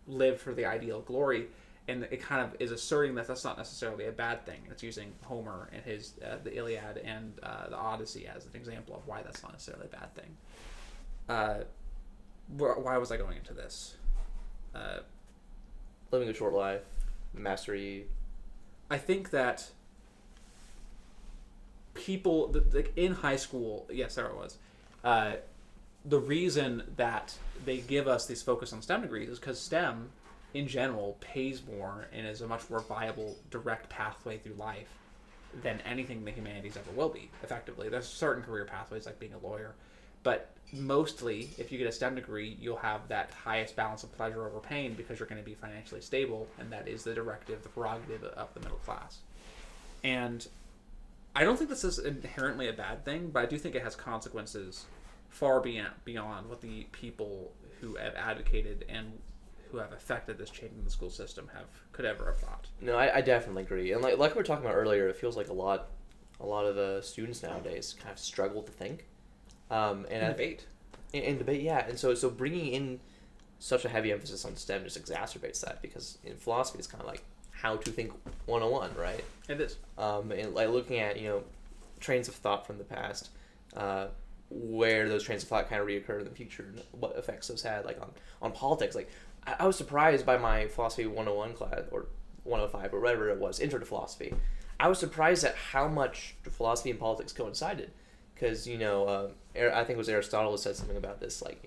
lived for the ideal of glory. And it kind of is asserting that that's not necessarily a bad thing. It's using Homer and his the Iliad and the Odyssey as an example of why that's not necessarily a bad thing. Why was I going into this? Living a short life, mastery. I think that people in high school, yes, there it was. The reason that they give us these focus on STEM degrees is because STEM, in general, pays more and is a much more viable, direct pathway through life than anything the humanities ever will be, effectively. There's certain career pathways, like being a lawyer, but mostly, if you get a STEM degree, you'll have that highest balance of pleasure over pain because you're going to be financially stable, and that is the directive, the prerogative of the middle class. And I don't think this is inherently a bad thing, but I do think it has consequences far beyond what the people who have advocated and who have affected this change in the school system could ever have thought. No, I definitely agree. And like we were talking about earlier, it feels like a lot of students nowadays kind of struggle to think. And debate. In debate, yeah. And so bringing in such a heavy emphasis on STEM just exacerbates that, because in philosophy it's kind of like how to think 101, right? It is. And like looking at, trains of thought from the past, where those trains of thought kind of reoccur in the future, and what effects those had, like on politics. Like I was surprised by my philosophy 101 class, or 105, or whatever it was, intro to philosophy. I was surprised at how much philosophy and politics coincided. Because, I think it was Aristotle who said something about this, like,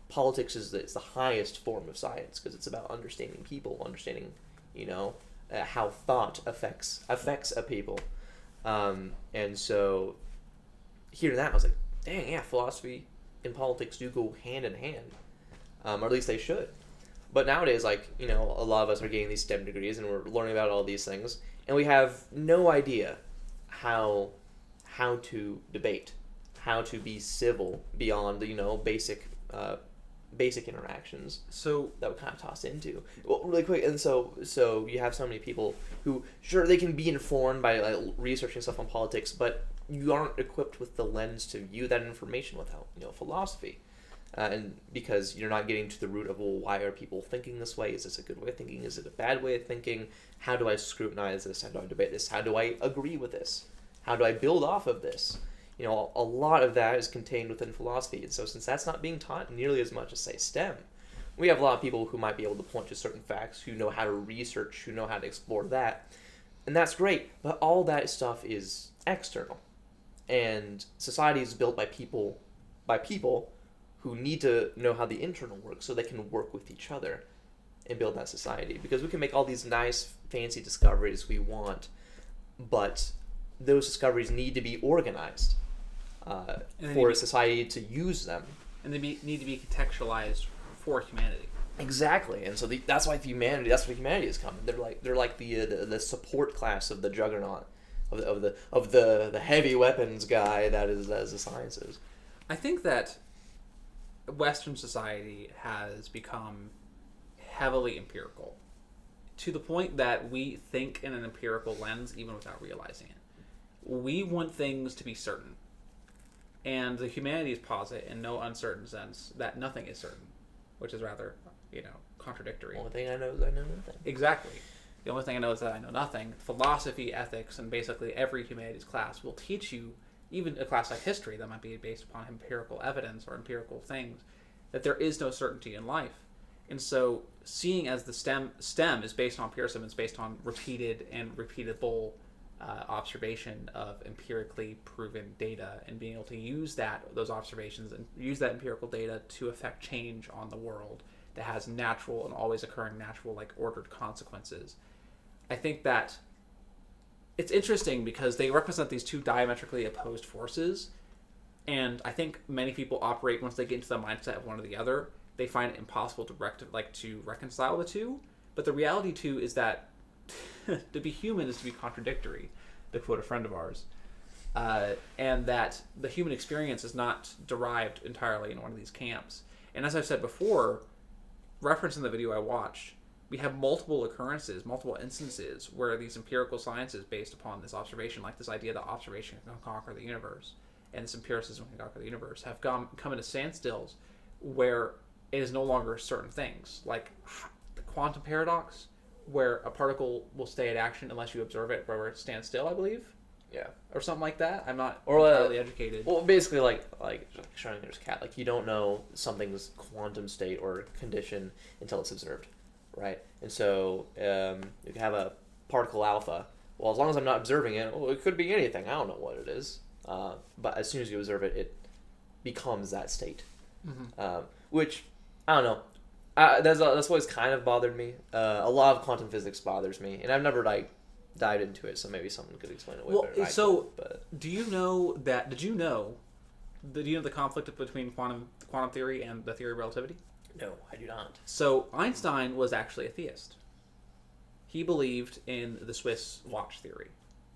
politics is the highest form of science, because it's about understanding people, understanding, how thought affects a people. And so, hearing that, I was like, dang, yeah, philosophy and politics do go hand in hand. Or at least they should. But nowadays, like, a lot of us are getting these STEM degrees, and we're learning about all these things, and we have no idea how to debate, how to be civil beyond the basic interactions. So that would kind of toss into. Well, really quick, and so you have so many people who, sure, they can be informed by researching stuff on politics, but you aren't equipped with the lens to view that information without philosophy, and because you're not getting to the root of, well, why are people thinking this way? Is this a good way of thinking? Is it a bad way of thinking? How do I scrutinize this? How do I debate this? How do I agree with this? How do I build off of this? A lot of that is contained within philosophy. And so since that's not being taught nearly as much as, say, STEM, we have a lot of people who might be able to point to certain facts, who know how to research, who know how to explore that. And that's great, but all that stuff is external. And society is built by people who need to know how the internal works so they can work with each other and build that society. Because we can make all these nice, fancy discoveries we want, but those discoveries need to be organized for a society to use them. And they need to be contextualized for humanity. Exactly, and so that's why humanity. That's what humanity is coming. They're like the support class of the juggernaut, of the heavy weapons guy that is as the sciences. I think that Western society has become heavily empirical, to the point that we think in an empirical lens even without realizing it. We want things to be certain. And the humanities posit, in no uncertain sense, that nothing is certain, which is rather, contradictory. The only thing I know is I know nothing. Exactly. The only thing I know is that I know nothing. Philosophy, ethics, and basically every humanities class will teach you, even a class like history that might be based upon empirical evidence or empirical things, that there is no certainty in life. And so, seeing as the STEM is based on empiricism, it's based on repeated and repeatable observation of empirically proven data, and being able to use those observations and use that empirical data to affect change on the world that has natural and always occurring natural, ordered consequences. I think that it's interesting because they represent these two diametrically opposed forces, and I think many people operate, once they get into the mindset of one or the other, they find it impossible to reconcile the two. But the reality too is that to be human is to be contradictory. to quote a friend of ours. And that the human experience is not derived entirely in one of these camps. And as I've said before, referencing the video I watched, we have multiple occurrences, multiple instances where these empirical sciences based upon this observation, like this idea that observation can conquer the universe, and this empiricism can conquer the universe, have come into standstills where it is no longer certain things. Like the quantum paradox, where a particle will stay at action unless you observe it, where it stands still, I believe. Yeah. Or something like that. I'm not or entirely educated. Well, basically, like Schrodinger's cat. Like, you don't know something's quantum state or condition until it's observed, right? And so you can have a particle alpha. Well, as long as I'm not observing it, well, it could be anything. I don't know what it is. But as soon as you observe it, it becomes that state. Mm-hmm. Which, I don't know. That's always kind of bothered me. A lot of quantum physics bothers me, and I've never dived into it, so maybe someone could explain it way better. Do you know that? Do you know the conflict between quantum theory and the theory of relativity? No, I do not. So Einstein was actually a theist. He believed in the Swiss watch theory,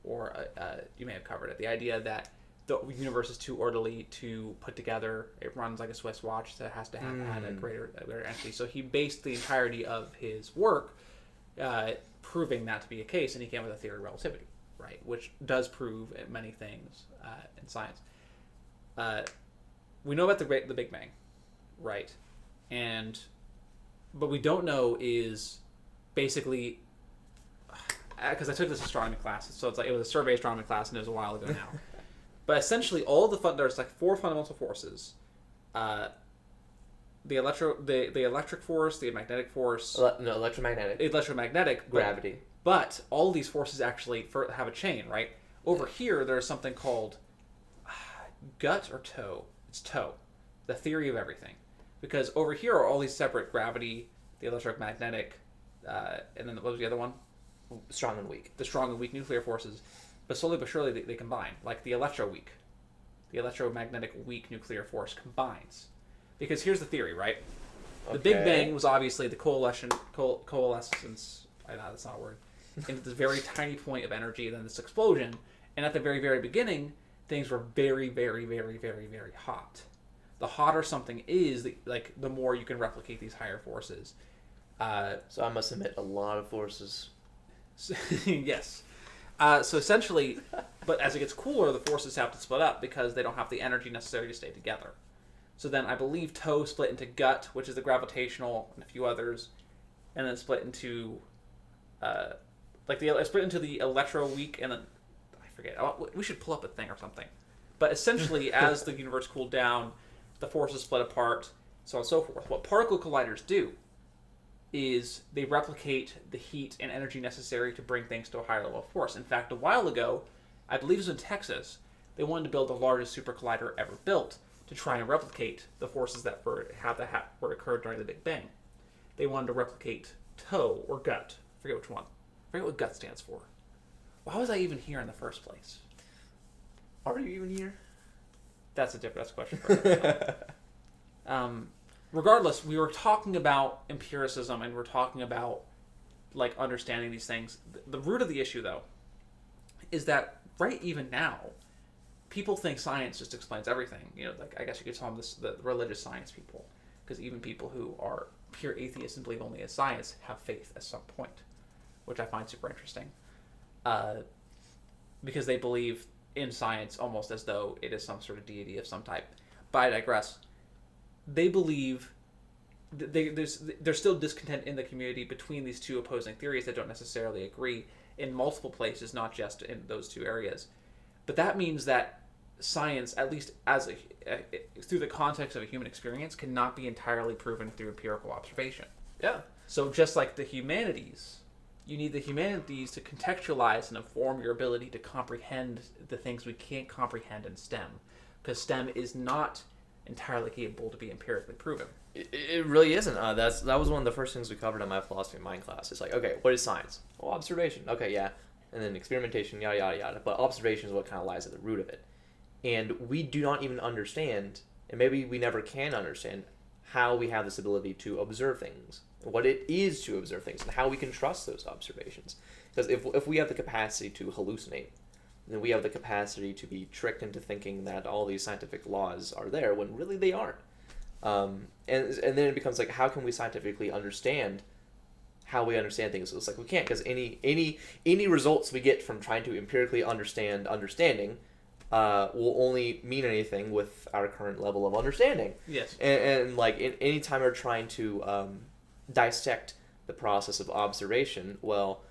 or you may have covered it. The idea that the universe is too orderly to put together. It runs like a Swiss watch that has to have had a greater entity. So he based the entirety of his work proving that to be a case, and he came up with a theory of relativity, right, which does prove many things in science. We know about the Big Bang, right, but we don't know is basically, because I took this astronomy class, so it was a survey astronomy class, and it was a while ago now. But essentially, all there's like 4 fundamental forces: the electric force, the magnetic force. Electromagnetic. Gravity. But all these forces actually have a chain, right? Over here, there's something called gut or toe. It's toe. The theory of everything. Because over here are all these separate gravity, the electromagnetic, and then what was the other one? Strong and weak. The strong and weak nuclear forces. But slowly but surely they combine. Like the electromagnetic weak nuclear force combines. Because here's the theory, right? The Big Bang was obviously the coalescence, I know that's not a word, into this very tiny point of energy, then this explosion. And at the very, very beginning, things were very, very, very, very, very hot. The hotter something is, the more you can replicate these higher forces. So I must emit a lot of forces. Yes. So essentially, but as it gets cooler, the forces have to split up because they don't have the energy necessary to stay together. So then I believe toe split into gut, which is the gravitational, and a few others, and then split into, split into the electro weak, and then I forget. We should pull up a thing or something. But essentially, as the universe cooled down, the forces split apart, so on and so forth. What particle colliders do is they replicate the heat and energy necessary to bring things to a higher level of force. In fact, a while ago, I believe it was in Texas, they wanted to build the largest super collider ever built to try and replicate the forces that occurred during the Big Bang. They wanted to replicate toe or gut. I forget which one. I forget what gut stands for. Why was I even here in the first place? Are you even here? That's a question for another time. Regardless, we were talking about empiricism, and we're talking about understanding these things. The root of the issue, though, is that right even now, people think science just explains everything. I guess you could call them the religious science people, because even people who are pure atheists and believe only in science have faith at some point, which I find super interesting, because they believe in science almost as though it is some sort of deity of some type. But I digress. They believe there's still discontent in the community between these two opposing theories that don't necessarily agree in multiple places, not just in those two areas. But that means that science, at least through the context of a human experience, cannot be entirely proven through empirical observation. Yeah. So just like the humanities, you need the humanities to contextualize and inform your ability to comprehend the things we can't comprehend in STEM, because STEM is not entirely capable to be empirically proven. It really isn't. That was one of the first things we covered in my philosophy of mind class. It's like, okay, what is science? Well, observation. Okay, yeah. And then experimentation, yada, yada, yada. But observation is what kind of lies at the root of it. And we do not even understand, and maybe we never can understand, how we have this ability to observe things, what it is to observe things, and how we can trust those observations. Because if we have the capacity to hallucinate, then we have the capacity to be tricked into thinking that all these scientific laws are there when really they aren't. And then it becomes like, how can we scientifically understand how we understand things? So it's like we can't, because any results we get from trying to empirically understand understanding will only mean anything with our current level of understanding. Yes. And like any time we're trying to dissect the process of observation, well,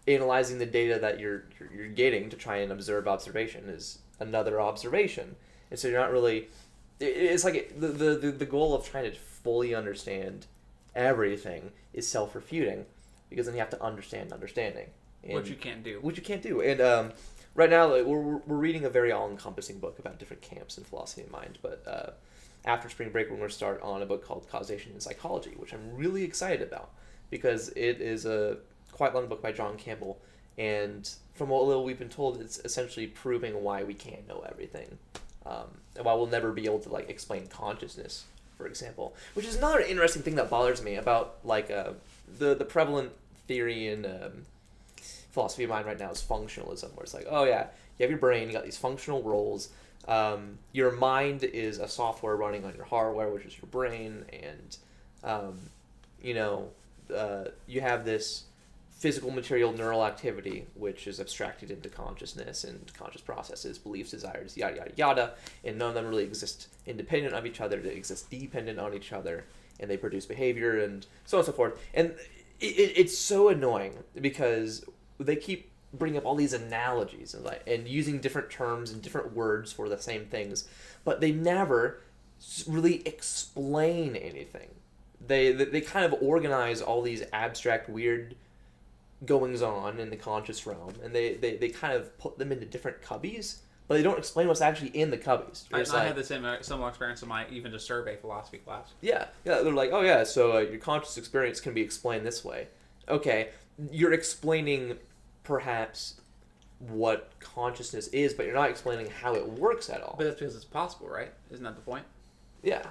analyzing the data that you're getting to try and observe observation is another observation, and so you're not really. It's like the goal of trying to fully understand everything is self-refuting, because then you have to understand understanding. Which you can't do. Which you can't do. And right now, like, we're reading a very all-encompassing book about different camps in philosophy of mind. But after spring break, we're going to start on a book called Causation in Psychology, which I'm really excited about, because it is a quite long book by John Campbell. And from what little we've been told, it's essentially proving why we can't know everything. And why we'll never be able to like explain consciousness, for example, which is another interesting thing that bothers me about like the prevalent theory in philosophy of mind right now is functionalism, where it's like, oh yeah, you have your brain, you got these functional roles, your mind is a software running on your hardware, which is your brain, and you have this physical material neural activity, which is abstracted into consciousness and conscious processes, beliefs, desires, yada, yada, yada, and none of them really exist independent of each other. They exist dependent on each other, and they produce behavior, and so on and so forth. And it's so annoying, because they keep bringing up all these analogies and using different terms and different words for the same things, but they never really explain anything. They kind of organize all these abstract, weird goings on in the conscious realm, and they kind of put them into different cubbies, but they don't explain what's actually in the cubbies. I had the similar experience in my even just survey philosophy class. Yeah, they're like, oh yeah, so your conscious experience can be explained this way. Okay, you're explaining perhaps what consciousness is, but you're not explaining how it works at all. But that's because it's possible, right? Isn't that the point? Yeah.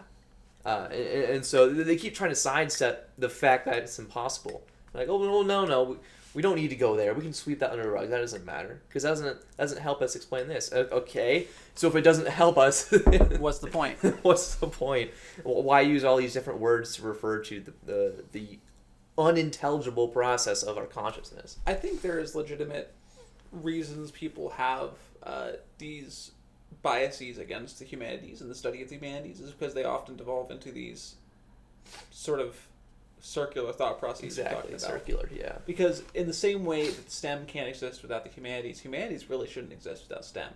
And so they keep trying to sidestep the fact that it's impossible. Like, oh, no, we don't need to go there. We can sweep that under the rug. That doesn't matter, because that doesn't help us explain this. Okay, so if it doesn't help us, what's the point? What's the point? Why use all these different words to refer to the unintelligible process of our consciousness? I think there is legitimate reasons people have these biases against the humanities and the study of the humanities, is because they often devolve into these sort of circular thought processes. Exactly, circular, yeah. Because in the same way that STEM can't exist without the humanities really shouldn't exist without STEM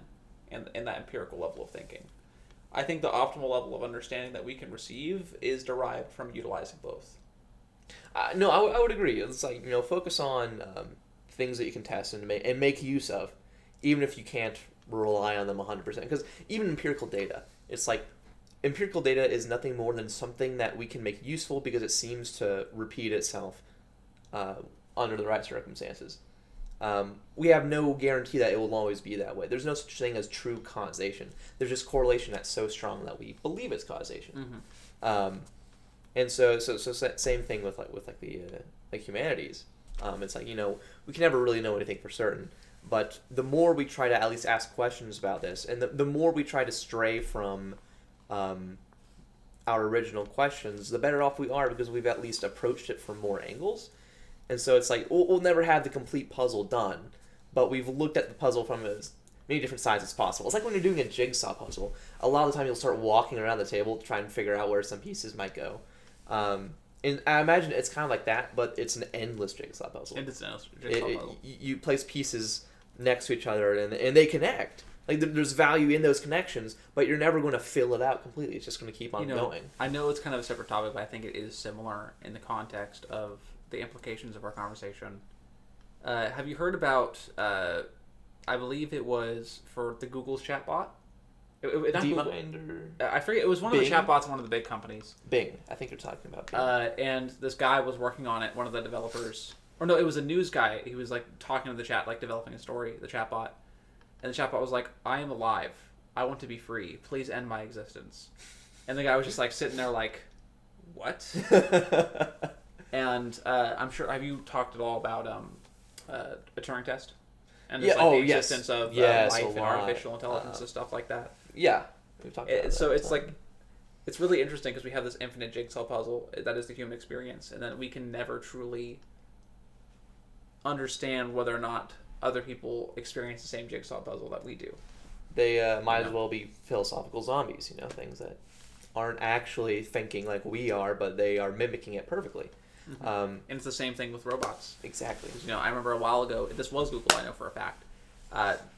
and that empirical level of thinking. I think the optimal level of understanding that we can receive is derived from utilizing both. No, I would agree. It's like, focus on things that you can test and make use of, even if you can't rely on them 100%. Because even empirical data, it's like, empirical data is nothing more than something that we can make useful because it seems to repeat itself under the right circumstances. We have no guarantee that it will always be that way. There's no such thing as true causation. There's just correlation that's so strong that we believe it's causation. Mm-hmm. And so same thing with the humanities. It's like, we can never really know anything for certain. But the more we try to at least ask questions about this, and the more we try to stray from our original questions, the better off we are, because we've at least approached it from more angles. And so it's like, we'll never have the complete puzzle done, but we've looked at the puzzle from as many different sides as possible. It's like when you're doing a jigsaw puzzle. A lot of the time you'll start walking around the table to try and figure out where some pieces might go. And I imagine it's kind of like that, but it's an endless jigsaw puzzle. It is an endless jigsaw puzzle. You place pieces next to each other, and they connect. Like, there's value in those connections, but you're never going to fill it out completely. It's just going to keep on going. I know it's kind of a separate topic, but I think it is similar in the context of the implications of our conversation. Have you heard about, I believe it was for the Google's chatbot? DeepMind or... I forget. It was one of the chatbots in one of the big companies. Bing. I think you're talking about Bing. And this guy was working on it, one of the developers. Or no, it was a news guy. He was, talking to the chat, developing a story, the chatbot. And the chatbot was like, I am alive. I want to be free. Please end my existence. And the guy was just, sitting there what? And I'm sure, have you talked at all about a Turing test? and just the existence of life and artificial intelligence and stuff like that. Yeah, we've talked about so it's like, it's really interesting because we have this infinite jigsaw puzzle that is the human experience, and then we can never truly understand whether or not other people experience the same jigsaw puzzle that we do. They might as well be philosophical zombies, things that aren't actually thinking like we are, but they are mimicking it perfectly. Mm-hmm. And it's the same thing with robots. Exactly. I remember a while ago, this was Google, I know for a fact,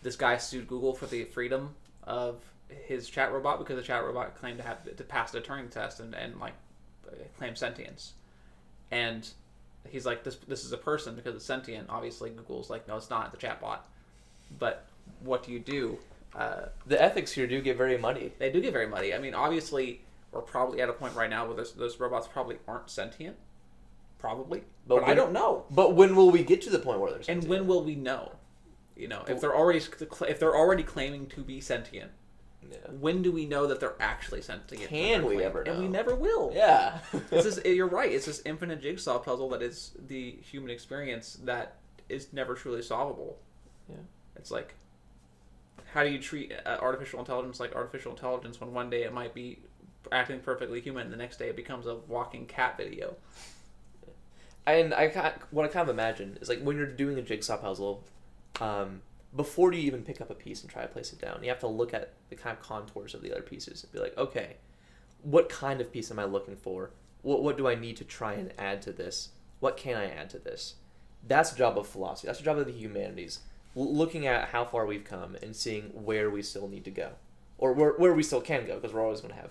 this guy sued Google for the freedom of his chat robot because the chat robot claimed to pass the Turing test and claim sentience. And he's like, this is a person because it's sentient. Obviously, Google's like, no, it's not, the chatbot. But what do you do? The ethics here do get very muddy. They do get very muddy. I mean, obviously, we're probably at a point right now where those robots probably aren't sentient. Probably. But I don't know. But when will we get to the point where they're sentient? And when will we know? If they're already claiming to be sentient, when do we know that they're actually sentient? Can we ever know? And we never will. Yeah. You're right. It's this infinite jigsaw puzzle that is the human experience that is never truly solvable. Yeah. It's like, how do you treat artificial intelligence like artificial intelligence when one day it might be acting perfectly human and the next day it becomes a walking cat video? And what I kind of imagine is like when you're doing a jigsaw puzzle, before you even pick up a piece and try to place it down, you have to look at the kind of contours of the other pieces and be like, okay, what kind of piece am I looking for? What do I need to try and add to this? What can I add to this? That's the job of philosophy. That's the job of the humanities. Looking at how far we've come and seeing where we still need to go. Or where we still can go, because we're always going to have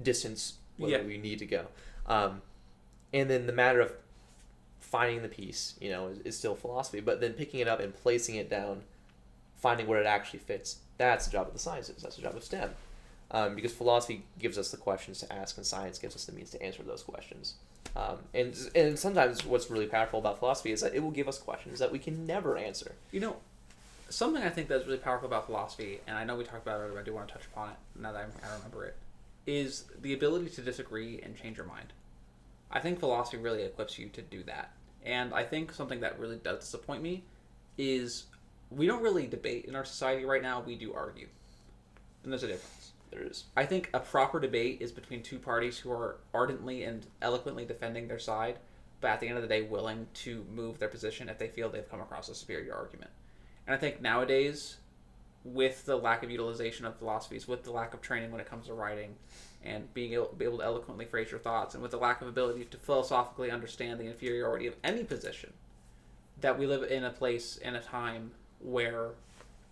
distance where we need to go. And then the matter of finding the piece, is still philosophy. But then picking it up and placing it down, finding where it actually fits, that's the job of the sciences. That's the job of STEM. Because philosophy gives us the questions to ask, and science gives us the means to answer those questions. And sometimes what's really powerful about philosophy is that it will give us questions that we can never answer. Something I think that's really powerful about philosophy, and I know we talked about it earlier, but I do want to touch upon it now that I remember it, is the ability to disagree and change your mind. I think philosophy really equips you to do that. And I think something that really does disappoint me is we don't really debate in our society right now, we do argue. And there's a difference. There is. I think a proper debate is between two parties who are ardently and eloquently defending their side, but at the end of the day willing to move their position if they feel they've come across a superior argument. And I think nowadays, with the lack of utilization of philosophies, with the lack of training when it comes to writing, and being able to eloquently phrase your thoughts, and with the lack of ability to philosophically understand the inferiority of any position, that we live in a place and a time where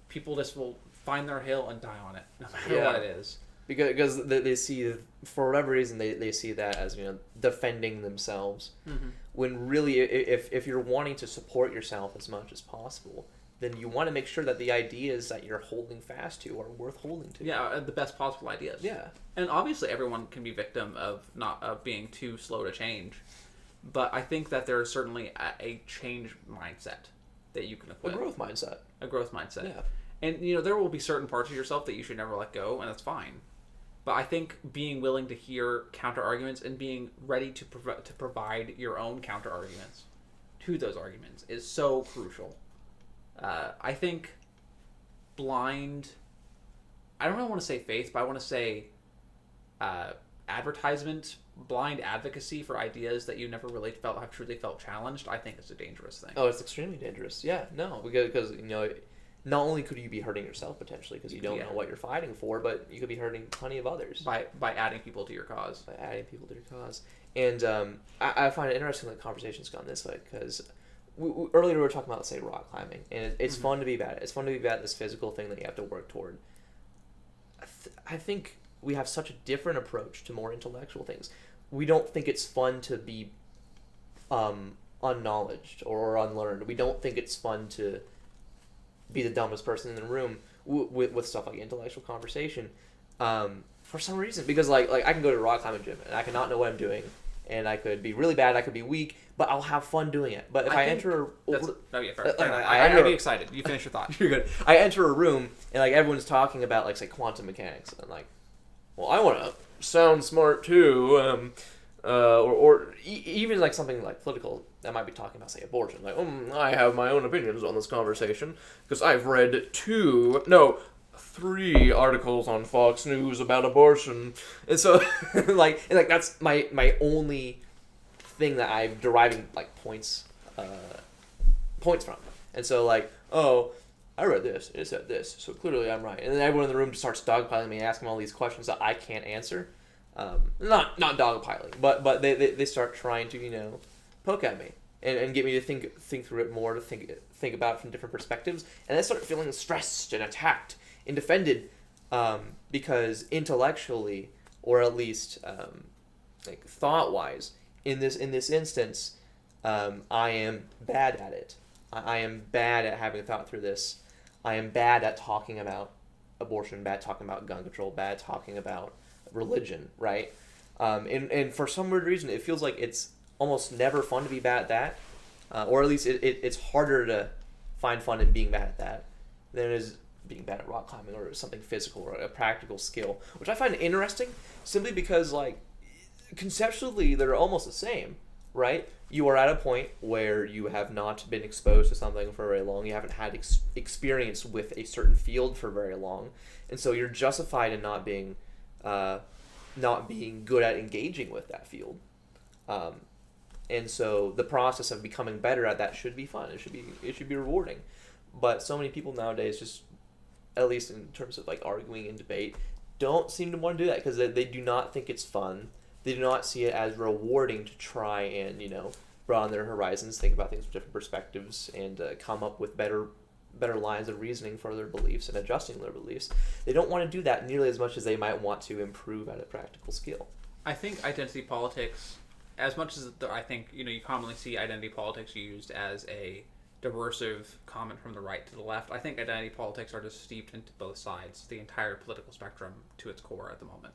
people just will find their hill and die on it, no matter what it is. Because they see, for whatever reason, they see that as defending themselves. Mm-hmm. When really, if you're wanting to support yourself as much as possible, then you want to make sure that the ideas that you're holding fast to are worth holding to. Yeah, the best possible ideas. Yeah. And obviously everyone can be victim of being too slow to change. But I think that there is certainly a change mindset that you can equip. A growth mindset. Yeah. And, there will be certain parts of yourself that you should never let go, and that's fine. But I think being willing to hear counter-arguments and being ready to provide your own counter-arguments to those arguments is so crucial. I think blind... I don't really want to say faith, but I want to say blind advocacy for ideas that you never really have truly felt challenged, I think is a dangerous thing. Oh, it's extremely dangerous. Yeah, no, because not only could you be hurting yourself potentially because you don't know what you're fighting for, but you could be hurting plenty of others by adding people to your cause. And I find it interesting that conversation's gone this way because earlier we were talking about, say, rock climbing, and it's fun to be bad. It's fun to be bad at this physical thing that you have to work toward. I think we have such a different approach to more intellectual things. We don't think it's fun to be unknowledged or unlearned. We don't think it's fun to be the dumbest person in the room with stuff like intellectual conversation for some reason. Because like I can go to a rock climbing gym and I cannot know what I'm doing, and I could be really bad, I could be weak, but I'll have fun doing it. But if I enter I'd be excited. You finish your thought. You're good. I enter a room and like everyone's talking about like say quantum mechanics, and I'm like, well, I want to sound smart too, or even like something like political that might be talking about, say, abortion. Like, I have my own opinions on this conversation because I've read 3 articles on Fox News about abortion, and so like that's my only thing that I'm deriving like points from. And so like, oh, I read this, it said this, so clearly I'm right. And then everyone in the room just starts dogpiling me, asking all these questions that I can't answer. Not dogpiling, but they start trying to poke at me and get me to think through it more, to think about it from different perspectives, and I start feeling stressed and attacked and defended, because intellectually, or at least like thought wise, in this instance, I am bad at it. I am bad at having thought through this. I am bad at talking about abortion, bad talking about gun control, bad talking about religion, right? And for some weird reason, it feels like it's almost never fun to be bad at that, or at least it's harder to find fun in being bad at that than it is being bad at rock climbing or something physical or a practical skill, which I find interesting simply because, like, conceptually they're almost the same, right? You are at a point where you have not been exposed to something for very long. You haven't had experience with a certain field for very long, and so you're justified in not being good at engaging with that field. And so the process of becoming better at that should be fun. It should be rewarding. But so many people nowadays, just at least in terms of like arguing and debate, don't seem to want to do that because they do not think it's fun. They do not see it as rewarding to try and broaden their horizons, think about things from different perspectives, and come up with better lines of reasoning for their beliefs and adjusting their beliefs. They don't want to do that nearly as much as they might want to improve at a practical skill. I think identity politics, as much as I think you commonly see identity politics used as a diversive comment from the right to the left, I think identity politics are just steeped into both sides, the entire political spectrum to its core at the moment.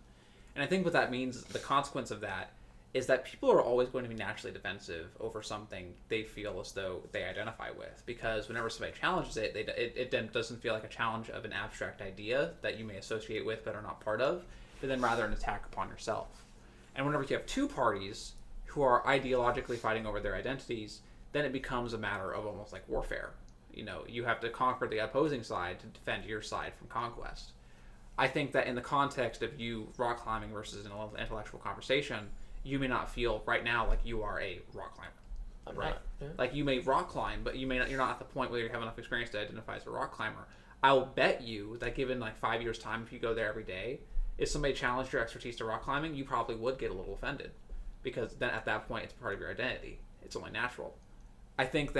And I think what that means, the consequence of that, is that people are always going to be naturally defensive over something they feel as though they identify with. Because whenever somebody challenges it, it then doesn't feel like a challenge of an abstract idea that you may associate with but are not part of, but then rather an attack upon yourself. And whenever you have two parties who are ideologically fighting over their identities, then it becomes a matter of almost like warfare. You have to conquer the opposing side to defend your side from conquest. I think that in the context of you rock climbing versus an intellectual conversation, you may not feel right now like you are a rock climber. I'm right? not. Yeah. Like you may rock climb, but you're not at the point where you have enough experience to identify as a rock climber. I'll bet you that given like 5 years time, if you go there every day, if somebody challenged your expertise to rock climbing, you probably would get a little offended, because then at that point it's part of your identity. It's only natural. I think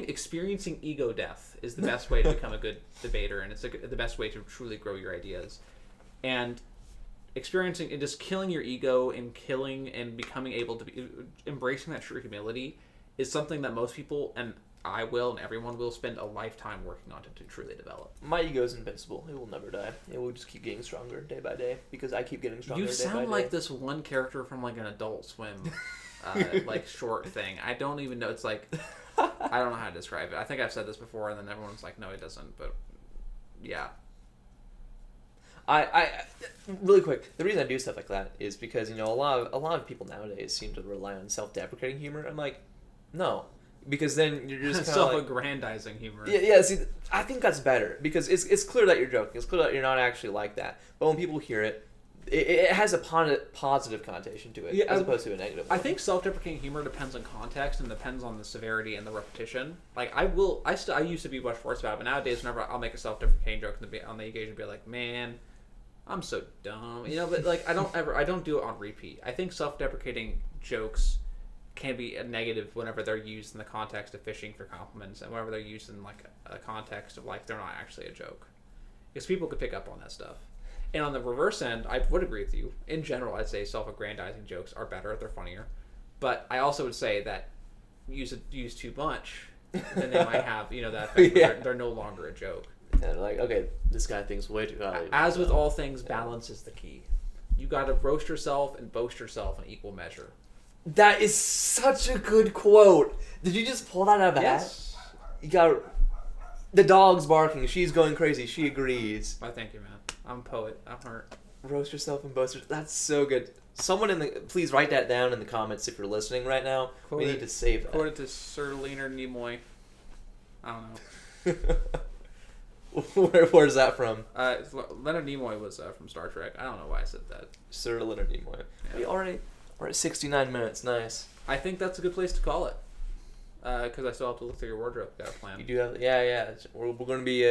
experiencing ego death is the best way to become a good debater, and it's the best way to truly grow your ideas. And experiencing and just killing your ego and killing and becoming able to be embracing that true humility is something that most people, and I will, and everyone will, spend a lifetime working on to truly develop. My ego is invincible. It will never die. It will just keep getting stronger day by day because I keep getting stronger You day by day. sound like this one character from like an Adult Swim like short thing. I don't even know. It's like, I don't know how to describe it. I think I've said this before, and then everyone's like, no, it doesn't. But yeah. I really quick, the reason I do stuff like that is because a lot of people nowadays seem to rely on self-deprecating humor. I'm like, no, because then you're just kind of self-aggrandizing humor. Yeah. See, I think that's better because it's clear that you're joking. It's clear that you're not actually like that. But when people hear it, it has a positive connotation to it, as opposed to a negative one. I think self-deprecating humor depends on context and depends on the severity and the repetition. Like I used to be much worse about it, but nowadays whenever I'll make a self-deprecating joke on the occasion, be like, man, I'm so dumb, but like I don't do it on repeat. I think self-deprecating jokes can be a negative whenever they're used in the context of fishing for compliments, and whenever they're used in like a context of like they're not actually a joke, because people could pick up on that stuff. And on the reverse end, I would agree with you. In general, I'd say self-aggrandizing jokes are better; they're funnier. But I also would say that use too much, then they might have that effect. Yeah. They're no longer a joke. And like, okay, this guy thinks way too highly. As with all things, balance is the key. You got to roast yourself and boast yourself in equal measure. That is such a good quote. Did you just pull that out of the hat? You got the dog's barking. She's going crazy. She agrees. Why, thank you, man. I'm a poet. I'm hurt. Roast yourself and boast yourself. That's so good. Someone please write that down in the comments if you're listening right now. We need to save that. Quote it to Sir Leonard Nimoy. I don't know. Where's that from? Leonard Nimoy was from Star Trek. I don't know why I said that. Sir Leonard Nimoy. Yeah. We already are at 69 minutes. Nice. I think that's a good place to call it. Because I still have to look through your wardrobe. Got a plan. You do have, yeah. We're going to be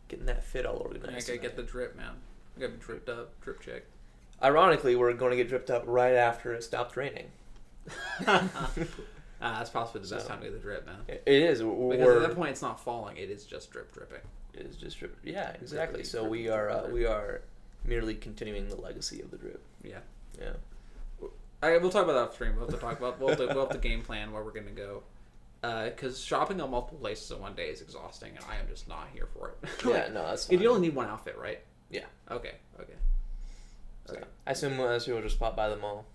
getting that fit all organized. I gotta get the drip, man. I gotta be dripped up, drip check. Ironically, we're going to get dripped up right after it stops raining. That's possibly the best time to get the drip, man. It is. Because at that point, it's not falling; it is just dripping. It is just drip. Yeah, exactly. Drippity, So we are merely continuing the legacy of the drip. Yeah. Yeah. We'll talk about that off stream. We'll have to talk about. We'll have the game plan where we're gonna go. Because shopping on multiple places in one day is exhausting, and I am just not here for it. Yeah, no, that's fine. You only need one outfit, right? Yeah. Okay. So, I assume we'll just pop by the mall.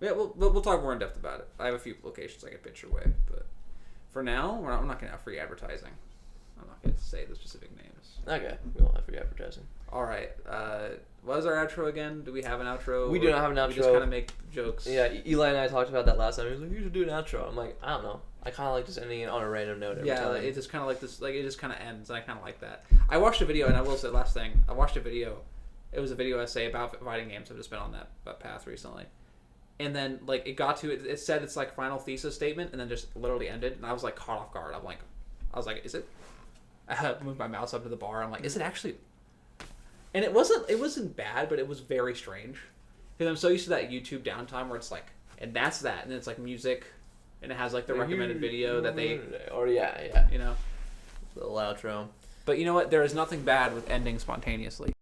Yeah, we'll talk more in depth about it. I have a few locations I can pitch your way, but for now, I'm not gonna have free advertising. I'm not gonna say the specific names. Okay, we won't have free advertising. All right. What is our outro again? Do we have an outro? We do not have an outro. We just kind of make jokes. Yeah, Eli and I talked about that last time. He was like, "You should do an outro." I'm like, I don't know. I kind of like just ending it on a random note every time. It just kind of like this. Like it just kind of ends, and I kind of like that. I watched a video, and I will say last thing. I watched a video. It was a video essay about fighting games. I've just been on that path recently. And then like it got to it. It said it's like final thesis statement, and then just literally ended. And I was like caught off guard. I was like, is it? I moved my mouse up to the bar. I'm like, is it actually? And it wasn't bad, but it was very strange. Because I'm so used to that YouTube downtime where it's like, and that's that, and then it's like music, and it has like the recommended video that they, or yeah, you know, the outro. But you know what? There is nothing bad with ending spontaneously.